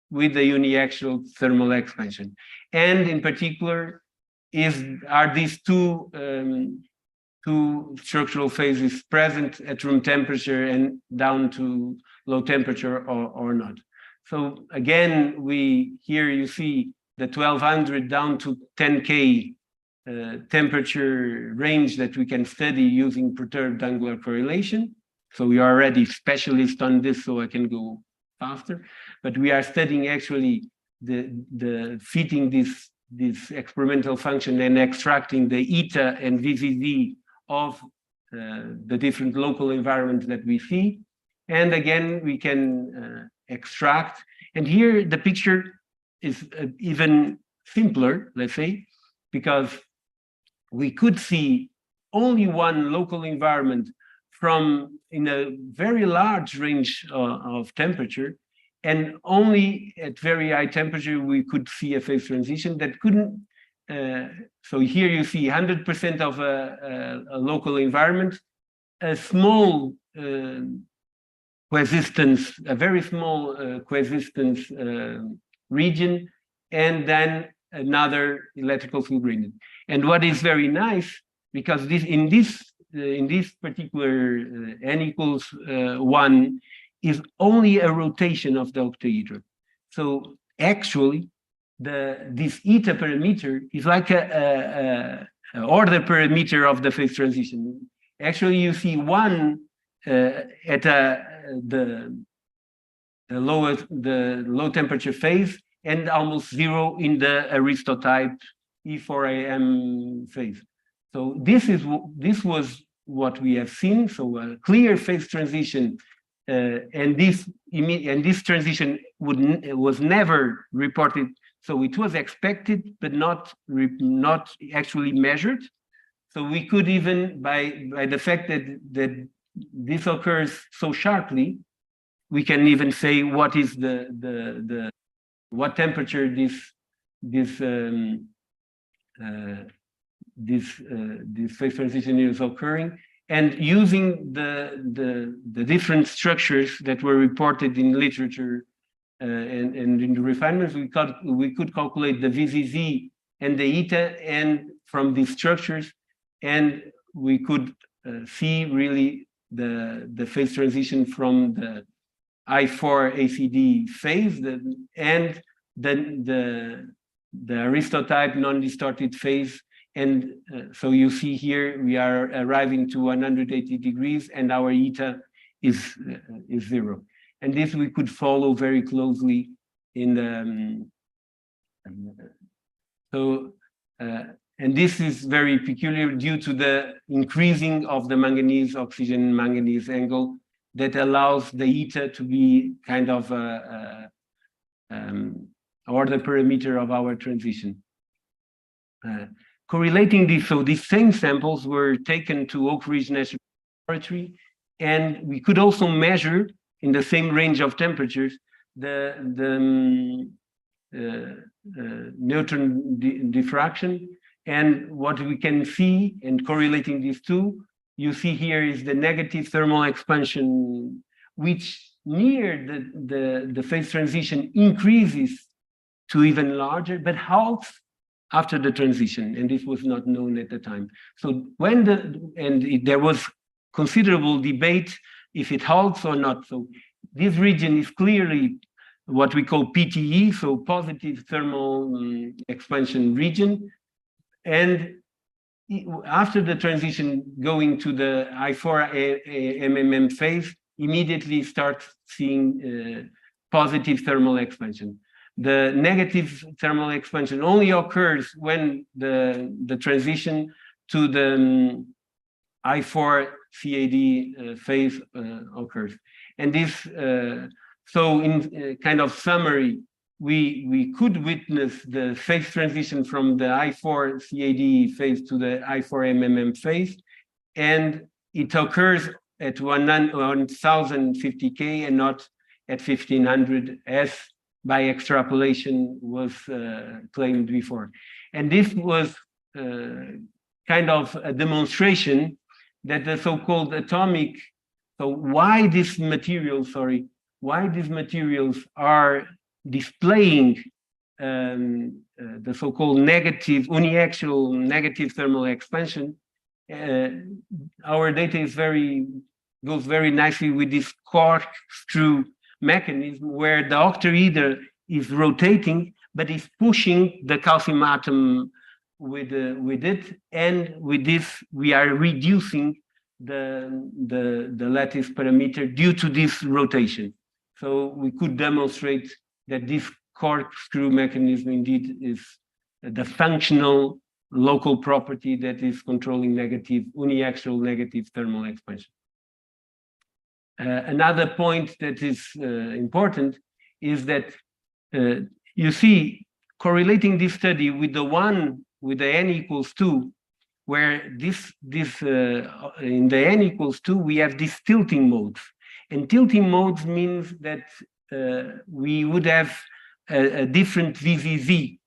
with the uniaxial thermal expansion. And in particular, are these two structural phases present at room temperature and down to low temperature or not? So again, here you see the 1200 down to 10K temperature range that we can study using perturbed angular correlation. So we are already specialists on this, so I can go faster. But we are studying actually the fitting this experimental function and extracting the eta and VZZ of the different local environments that we see. And again, we can extract. And here the picture is even simpler, let's say, because we could see only one local environment from in a very large range of temperature, and only at very high temperature we could see a phase transition that couldn't. So here you see 100% of a local environment, a small coexistence, a very small coexistence region, and then another electrical field gradient. And what is very nice, because in this particular n equals 1 is only a rotation of the octahedron. So actually, this eta parameter is like a order parameter of the phase transition. Actually, you see one at the low temperature phase, and almost 0 in the Aristo-type E4AM phase. So this was what we have seen. So a clear phase transition, and this transition was never reported. So it was expected, but not actually measured. So we could even, by the fact that this occurs so sharply, we can even say what is what temperature this phase transition is occurring, and using the different structures that were reported in literature and in the refinements, we could calculate the VZZ and the eta and from these structures, and we could see really the phase transition from the I4 ACD phase and the aristotype non-distorted phase. And so you see here we are arriving to 180 degrees and our eta is 0. And this we could follow very closely in the and this is very peculiar due to the increasing of the manganese oxygen manganese angle that allows the eta to be kind of or the parameter of our transition. Correlating this, so these same samples were taken to Oak Ridge National Laboratory, and we could also measure in the same range of temperatures the neutron diffraction. And what we can see, and correlating these two, you see here is the negative thermal expansion, which near the phase transition increases to even larger, but halts after the transition, and this was not known at the time. So when there was considerable debate if it halts or not. So this region is clearly what we call PTE, so positive thermal expansion region. And after the transition going to the I4 MMM phase, immediately start seeing positive thermal expansion. The negative thermal expansion only occurs when the transition to the I4 CAD phase occurs. And this, so in kind of summary, we could witness the phase transition from the I4 CAD phase to the I4 MMM phase, and it occurs at 1050 K and not at 1500 as by extrapolation was claimed before. And this was kind of a demonstration that the so-called atomic, so why these materials are displaying the so-called negative, uniaxial negative thermal expansion. Our data is goes very nicely with this corkscrew mechanism where the octahedra is rotating, but is pushing the calcium atom with it, and with this we are reducing the lattice parameter due to this rotation. So we could demonstrate that this corkscrew mechanism indeed is the functional local property that is controlling uniaxial negative thermal expansion. Another point that is important is that you see, correlating this study with the one with the n equals 2, where in the n equals 2 we have these tilting modes, and tilting modes means that we would have a different VZZ,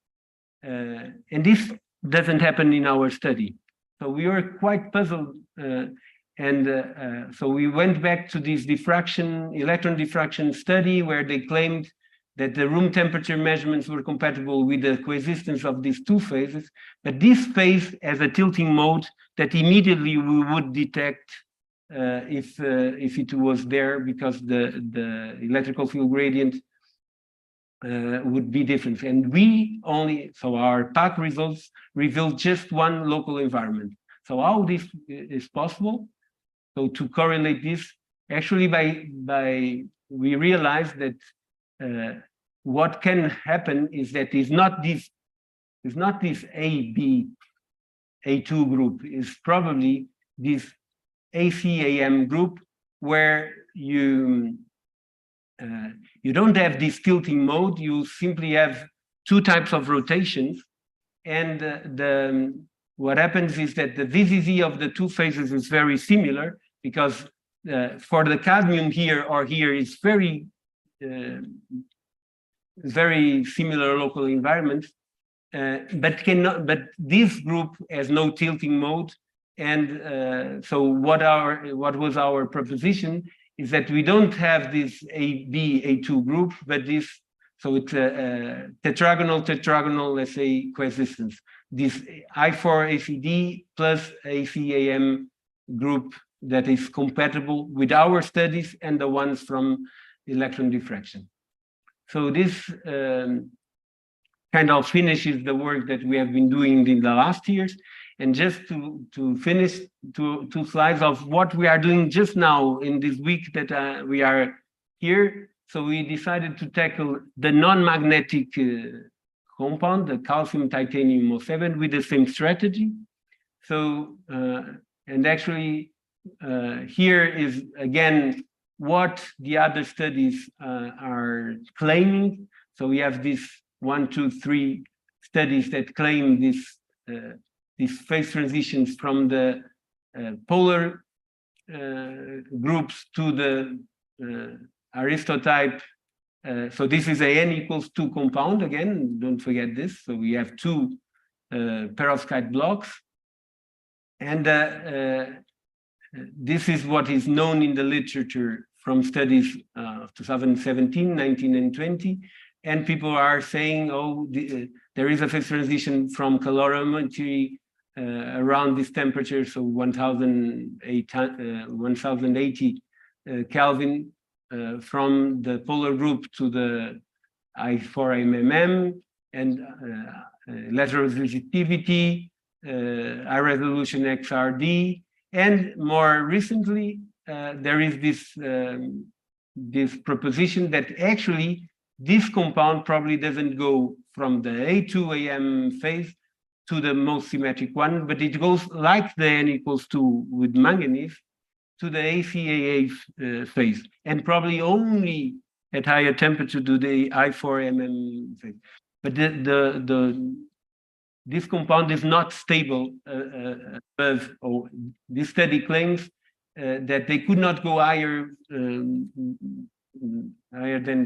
and this doesn't happen in our study. So we were quite puzzled. So we went back to this electron diffraction study where they claimed that the room temperature measurements were compatible with the coexistence of these two phases, but this phase has a tilting mode that immediately we would detect if it was there, because the electrical field gradient would be different. And so our PAC results revealed just one local environment. So how this is possible? So to correlate this, actually we realized that what can happen is that it's not this AB, A2 group, is probably this ACAM group where you don't have this tilting mode, you simply have two types of rotations, and what happens is that the VZZ of the two phases is very similar, because for the cadmium here or here is very similar local environments, but this group has no tilting mode. And so what was our proposition is that we don't have this AB, A2 group, but this So it's a tetragonal, let's say, coexistence. This I4ACD plus ACAM group that is compatible with our studies and the ones from electron diffraction. So this kind of finishes the work that we have been doing in the last years. And just to finish, two slides of what we are doing just now in this week that we are here. So we decided to tackle the non-magnetic compound, the calcium titanium 07, with the same strategy. So, and actually here is again what the other studies are claiming. So we have these 1, 2, 3 studies that claim this these phase transitions from the polar groups to the aristotype. So this is a n=2 compound again, don't forget this. So we have 2 perovskite blocks. And this is what is known in the literature from studies of 2017, 19, and 20. And people are saying, oh, there is a phase transition from calorimetry around this temperature, so 1080 Kelvin, from the polar group to the I4MMM, and lateral resistivity, high resolution XRD, and more recently there is this proposition that actually this compound probably doesn't go from the A2AM phase to the most symmetric one, but it goes like the n=2 with manganese to the ACAA phase, and probably only at higher temperature to the I4MM phase. But this compound is not stable above, or this study claims that they could not go higher than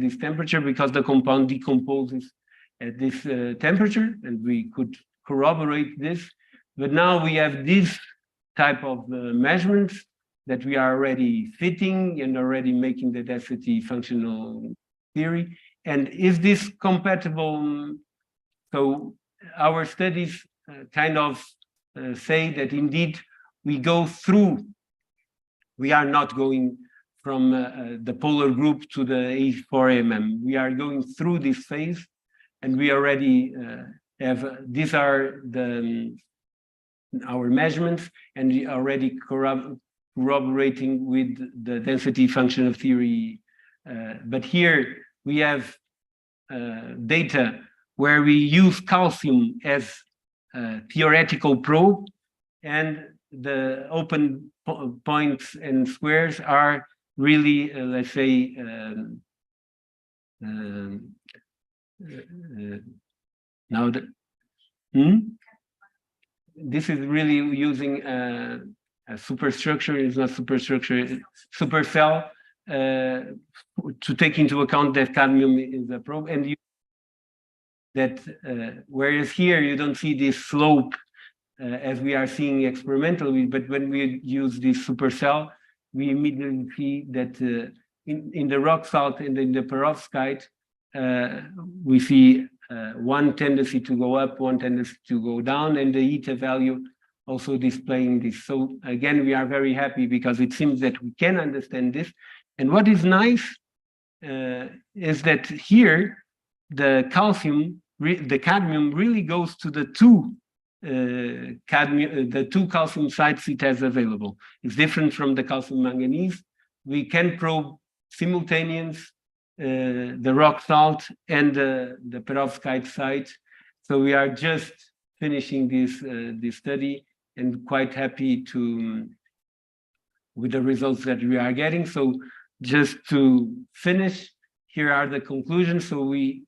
this temperature because the compound decomposes at this temperature, and we could corroborate this. But now we have this type of measurements that we are already fitting and already making the density functional theory. And is this compatible? So our studies kind of say that indeed we go through, we are not going from the polar group to the A4MM. We are going through this phase, and we already have, these are our measurements, and we already corroborating with the density functional theory. But here we have data where we use calcium as a theoretical probe, and the open points and squares are really, let's say, now this is really using a superstructure, it's not superstructure, supercell, to take into account that cadmium is a probe, and whereas here you don't see this slope as we are seeing experimentally, but when we use this supercell, we immediately see that in the rock salt and in the perovskite, we see one tendency to go up, one tendency to go down, and the eta value also displaying this. So again, we are very happy because it seems that we can understand this. And what is nice is that here the calcium, the cadmium really goes to the two calcium sites it has available. It's different from the calcium manganese. We can probe simultaneous the rock salt and the perovskite site. So we are just finishing this study and quite happy with the results that we are getting. So just to finish, here are the conclusions. So we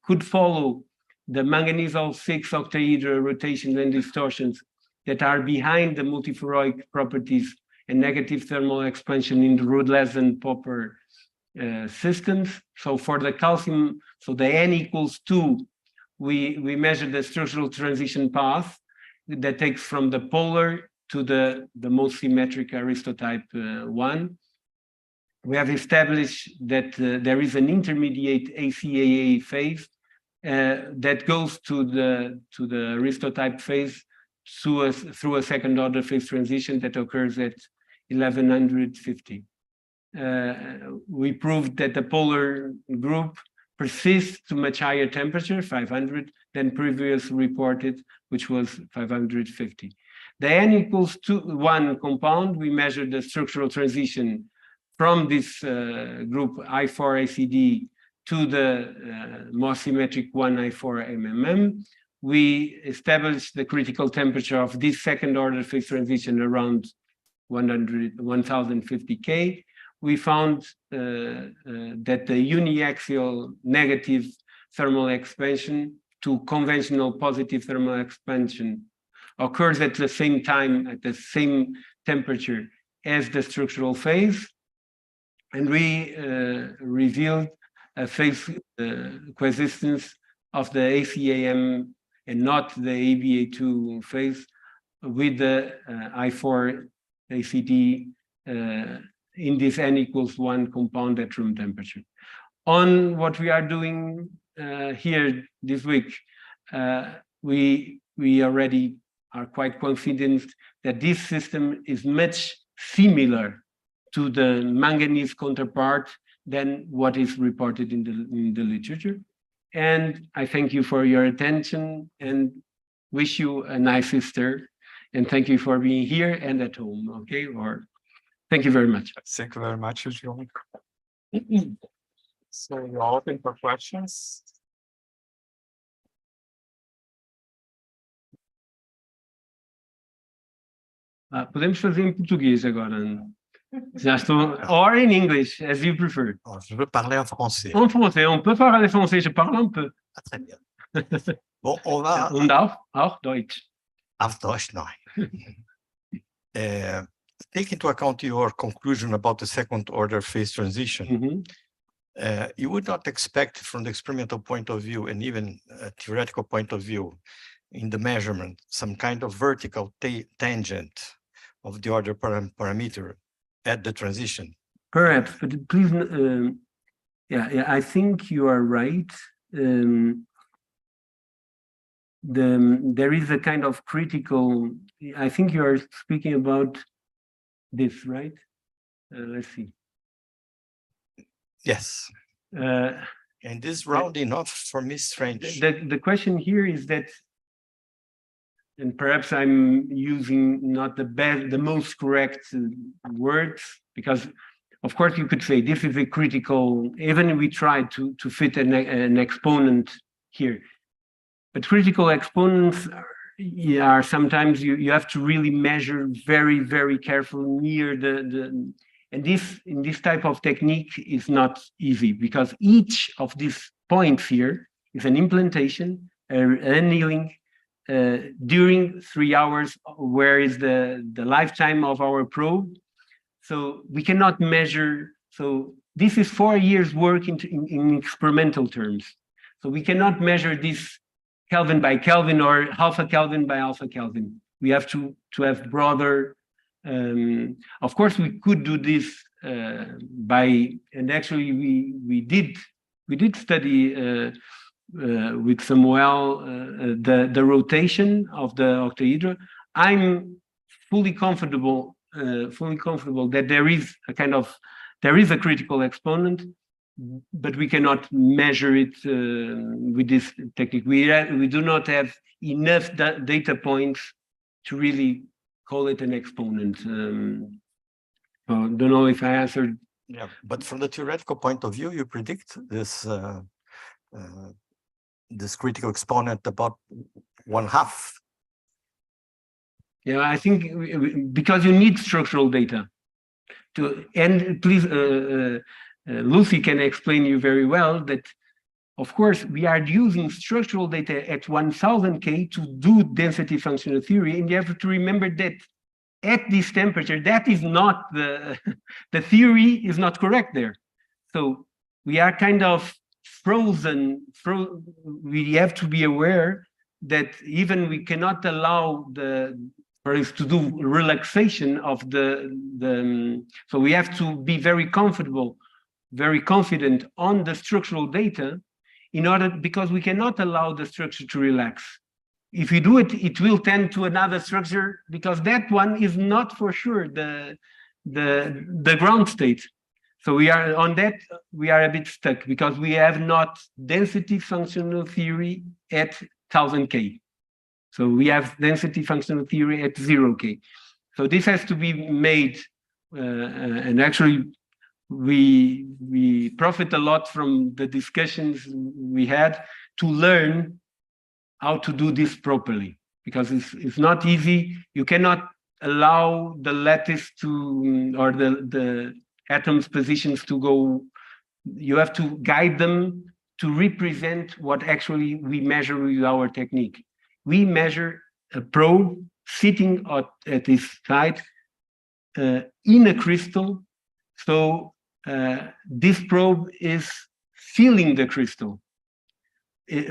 could follow the manganese 6 octahedral rotations and distortions that are behind the multiferroic properties and negative thermal expansion in the Ruddlesden-Popper systems. So for the calcium, so the n=2, we measure the structural transition path that takes from the polar to the most symmetric aristotype 1. we have established that there is an intermediate ACAA phase that goes to the aristotype phase through a second order phase transition that occurs at 1150. We proved that the polar group persists to much higher temperature, 500, than previously reported, which was 550. The N equals 1 compound, we measured the structural transition from this group I4-ACD to the more symmetric 1I4-MMM. We established the critical temperature of this second order phase transition around 1050 K. We found that the uniaxial negative thermal expansion to conventional positive thermal expansion occurs at the same time, at the same temperature as the structural phase. And we revealed a phase coexistence of the ACAM and not the ABA2 phase with the I4-ACD in this N equals 1 compound at room temperature. On what we are doing here this week, we already are quite confident that this system is much similar to the manganese counterpart than what is reported in the literature. And I thank you for your attention and wish you a nice Easter. And thank you for being here and at home, okay? Or thank you very much.
Thank you very much, João. So you're open for questions.
Podemos fazer em português agora. Já estou. Or in English, as you prefer.
Je veux parler en français.
En français, on peut parler français, je parle un peu.
Ah, très bien. Bon, on va.
Und auch Deutsch.
Auf Deutsch, nein. Take into account your conclusion about the second order phase transition. You would not expect from the experimental point of view and even a theoretical point of view in the measurement, some kind of vertical tangent of the order parameter at the transition.
Perhaps, but please, yeah, I think you are right. There is a kind of critical, I think you are speaking about this, right? Let's see.
Yes. And this rounding off for me is strange.
The question here is that, and perhaps I'm using not the most correct words, because of course you could say this is a critical, even we try to fit an exponent here, but critical exponents are sometimes you have to really measure very, very carefully near and this in this type of technique is not easy, because each of these points here is an implantation, an annealing, during 3 hours, where is the lifetime of our probe. So we cannot measure. So this is 4 years work in experimental terms. So we cannot measure this Kelvin by Kelvin or alpha Kelvin by alpha Kelvin. We have to have broader. Of course, we could do this and actually we did study with Samuel the rotation of the octahedra. I'm fully comfortable that there is a critical exponent, but we cannot measure it with this technique. We do not have enough data points to really call it an exponent. So don't know if I answered.
Yeah, but from the theoretical point of view, you predict this this critical exponent about 1/2.
Yeah, I think because you need structural data and please, Lucy can explain you very well that, of course, we are using structural data at 1000 K to do density functional theory, and you have to remember that at this temperature, that is not the theory is not correct there. So we are kind of frozen. We have to be aware that even we cannot allow or is to do relaxation of so we have to be very comfortable, very confident on the structural data because we cannot allow the structure to relax. If we do it, it will tend to another structure because that one is not for sure the ground state. So we are on that, we are a bit stuck because we have not density functional theory at 1000 K. So we have density functional theory at 0 K. So this has to be made, and actually we profit a lot from the discussions we had to learn how to do this properly, because it's not easy. You cannot allow the lattice to, or the atoms' positions to go. You have to guide them to represent what actually we measure with our technique. We measure a probe sitting at this site in a crystal. So this probe is filling the crystal,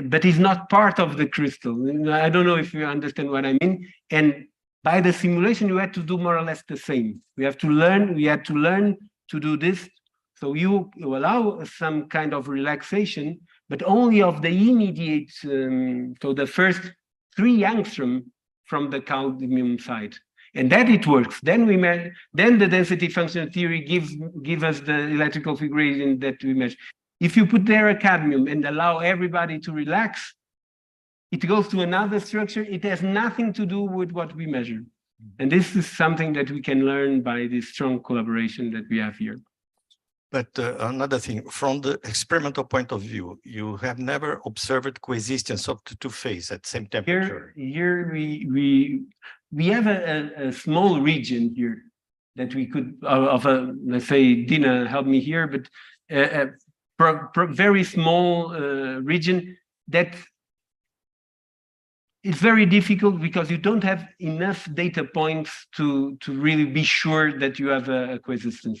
but is not part of the crystal. I don't know if you understand what I mean. And by the simulation, you had to do more or less the same. We had to learn to do this. So you allow some kind of relaxation, but only of the immediate, so the first 3 angstrom from the cadmium side. And that it works. Then the density functional theory give us the electrical configuration that we measure. If you put there a cadmium and allow everybody to relax, it goes to another structure. It has nothing to do with what we measure. And this is something that we can learn by this strong collaboration that we have here.
But another thing, from the experimental point of view, you have never observed coexistence of the 2 phases at the same temperature.
Here we have a small region here that we could, let's say, Dina help me here, but very small region that is very difficult because you don't have enough data points to really be sure that you have a coexistence.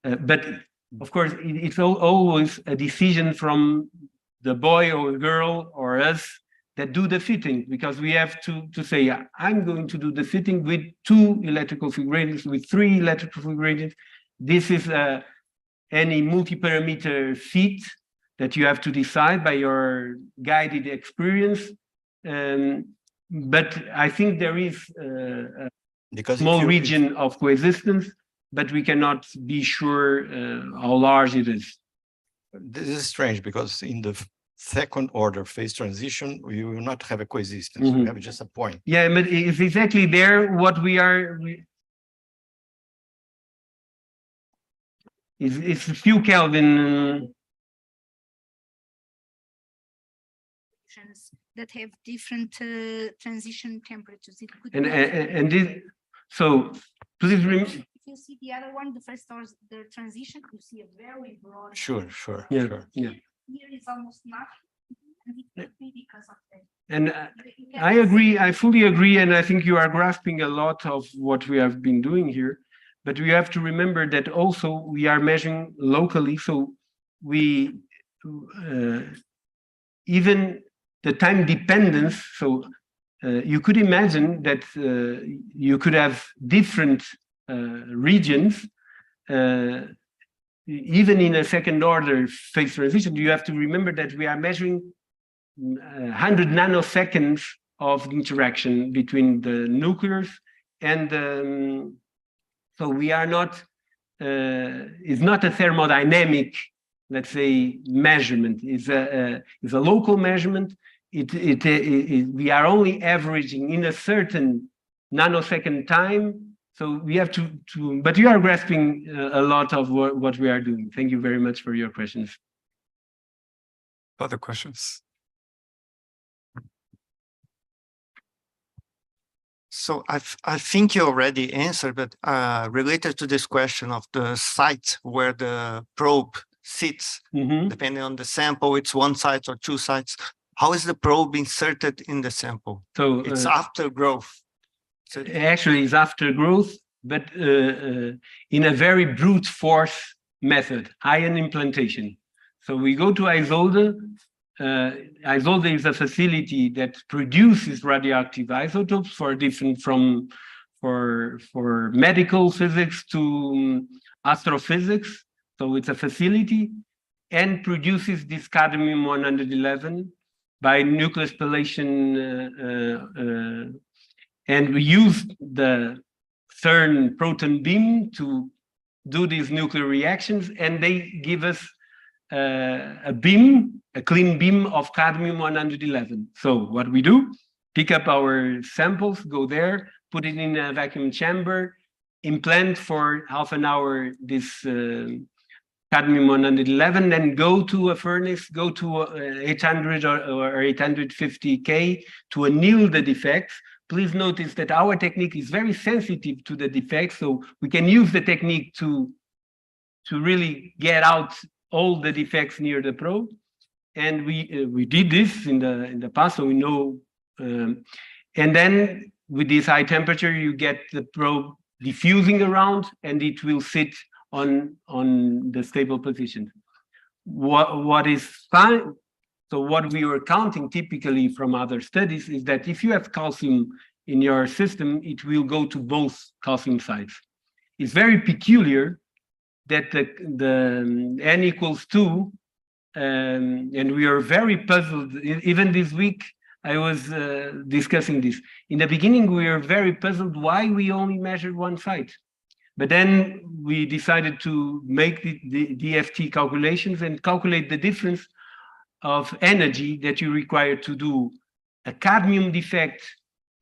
But of course, it's always a decision from the boy or girl or us that do the fitting, because we have to say, I'm going to do the fitting with 2 electrical configurations, with 3 electrical configurations. This is any multi-parameter fit that you have to decide by your guided experience. But I think there is a small region of coexistence, but we cannot be sure how large it is.
This is strange because in the 2nd order phase transition, you will not have a coexistence.
Mm-hmm.
You have just a point.
Yeah, but it's exactly there what we are. It's a few Kelvin.
That have different transition temperatures. It could
and this, so please remember.
If you see the other one, the first order, the transition, you see a very broad.
Sure.
Yeah.
Here is almost nothing, and it could be because of that.
And I agree, I fully agree, and I think you are grasping a lot of what we have been doing here. But we have to remember that also we are measuring locally, so we even the time dependence. So you could imagine that you could have different regions. Even in a 2nd order phase transition, you have to remember that we are measuring 100 nanoseconds of interaction between the nucleus and so we are not, it's not a thermodynamic, let's say, measurement. It's a local measurement. We are only averaging in a certain nanosecond time. So we have to but you are grasping a lot of what we are doing. Thank you very much for your questions.
Other questions?
So I think you already answered, but related to this question of the site where the probe sits, depending on the sample, it's 1 site or 2 sites. How is the probe inserted in the sample?
So
it's after growth. So
actually, it's after growth, but in a very brute force method, ion implantation. So we go to ISOLDE, ISOLDE is a facility that produces radioactive isotopes for different for medical physics to astrophysics. So it's a facility and produces this cadmium-111 by nuclear spallation, and we use the CERN proton beam to do these nuclear reactions, and they give us a beam, a clean beam of cadmium-111. So what we do, pick up our samples, go there, put it in a vacuum chamber, implant for half an hour this cadmium-111, then go to a furnace, go to 800 or 850 K to anneal the defects. Please notice that our technique is very sensitive to the defects, so we can use the technique to really get out all the defects near the probe. And we did this in the past, so we know. And then with this high temperature, you get the probe diffusing around, and it will sit on the stable position. What is fine? So what we were counting typically from other studies is that if you have calcium in your system, it will go to both calcium sites. It's very peculiar that the n equals 2, and we are very puzzled. Even this week, I was discussing this. In the beginning, we were very puzzled why we only measured one site. But then we decided to make the DFT calculations and calculate the difference of energy that you require to do a cadmium defect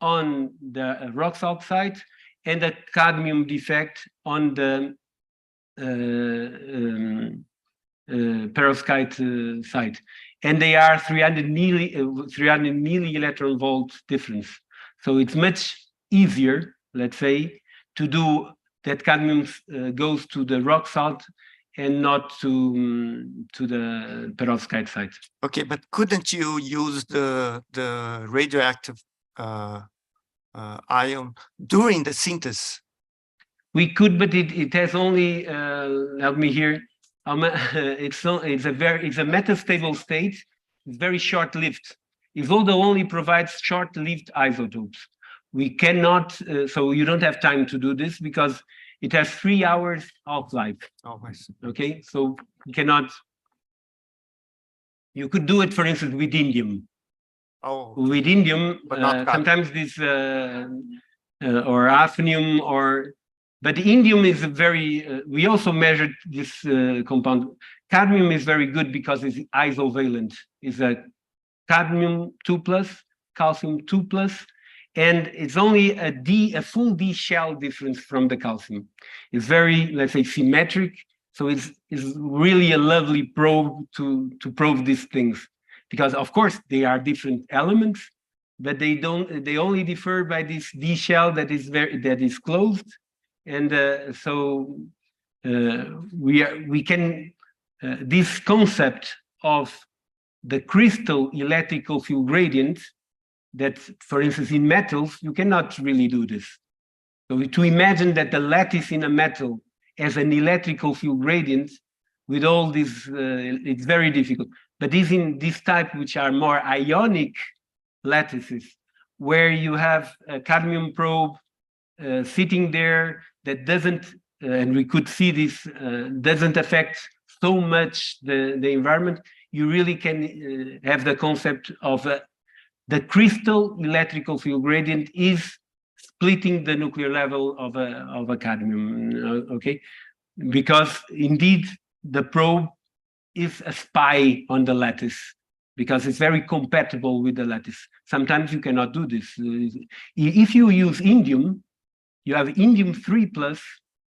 on the rock salt site and a cadmium defect on the perovskite site. And they are 300 milli-electron volt difference. So it's much easier, let's say, to do that cadmium goes to the rock salt and not to the perovskite site.
Okay, but couldn't you use the radioactive ion during the synthesis?
We could, but it has only help me here. It's a metastable state. It's very short-lived. ISOLDE only provides short-lived isotopes. We cannot, so you don't have time to do this because it has 3 hours half-life.
Oh, I see.
Okay, so you cannot. You could do it, for instance, with indium.
Oh,
with indium,
but not
sometimes this or hafnium or. But indium is a very. We also measured this compound. Cadmium is very good because it's isovalent. It's a cadmium 2+, calcium 2+. And it's only a full D shell difference from the calcium. It's very, let's say, symmetric. So it's really a lovely probe to probe these things, because of course they are different elements, but they only differ by this D shell that is closed. And so we can this concept of the crystal electrical field gradient. That, for instance, in metals, you cannot really do this. So to imagine that the lattice in a metal has an electrical field gradient with all this, it's very difficult. But these in this type, which are more ionic lattices, where you have a cadmium probe sitting there that doesn't, and we could see this, doesn't affect so much the environment, you really can have the concept of the crystal electrical field gradient is splitting the nuclear level of a cadmium, okay? Because indeed the probe is a spy on the lattice because it's very compatible with the lattice. Sometimes you cannot do this. If you use indium, you have indium 3+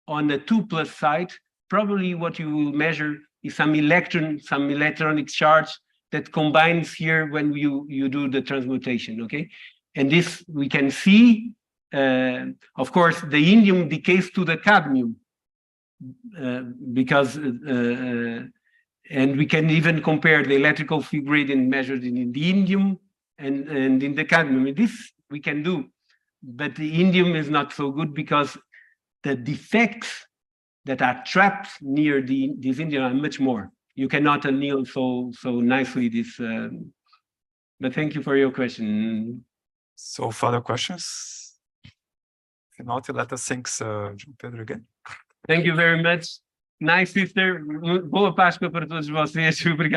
on the 2+ side, probably what you will measure is some electronic charge that combines here when you do the transmutation, okay? And this we can see, of course, the indium decays to the cadmium because, and we can even compare the electrical field gradient measured in the indium and in the cadmium. This we can do, but the indium is not so good because the defects that are trapped near this indium are much more. you cannot anneal so nicely this. But thank you for your question.
So further questions? If not, let us thank João Pedro again.
Thank you very much. Nice sister. Boa Páscoa para todos vocês. Obrigado.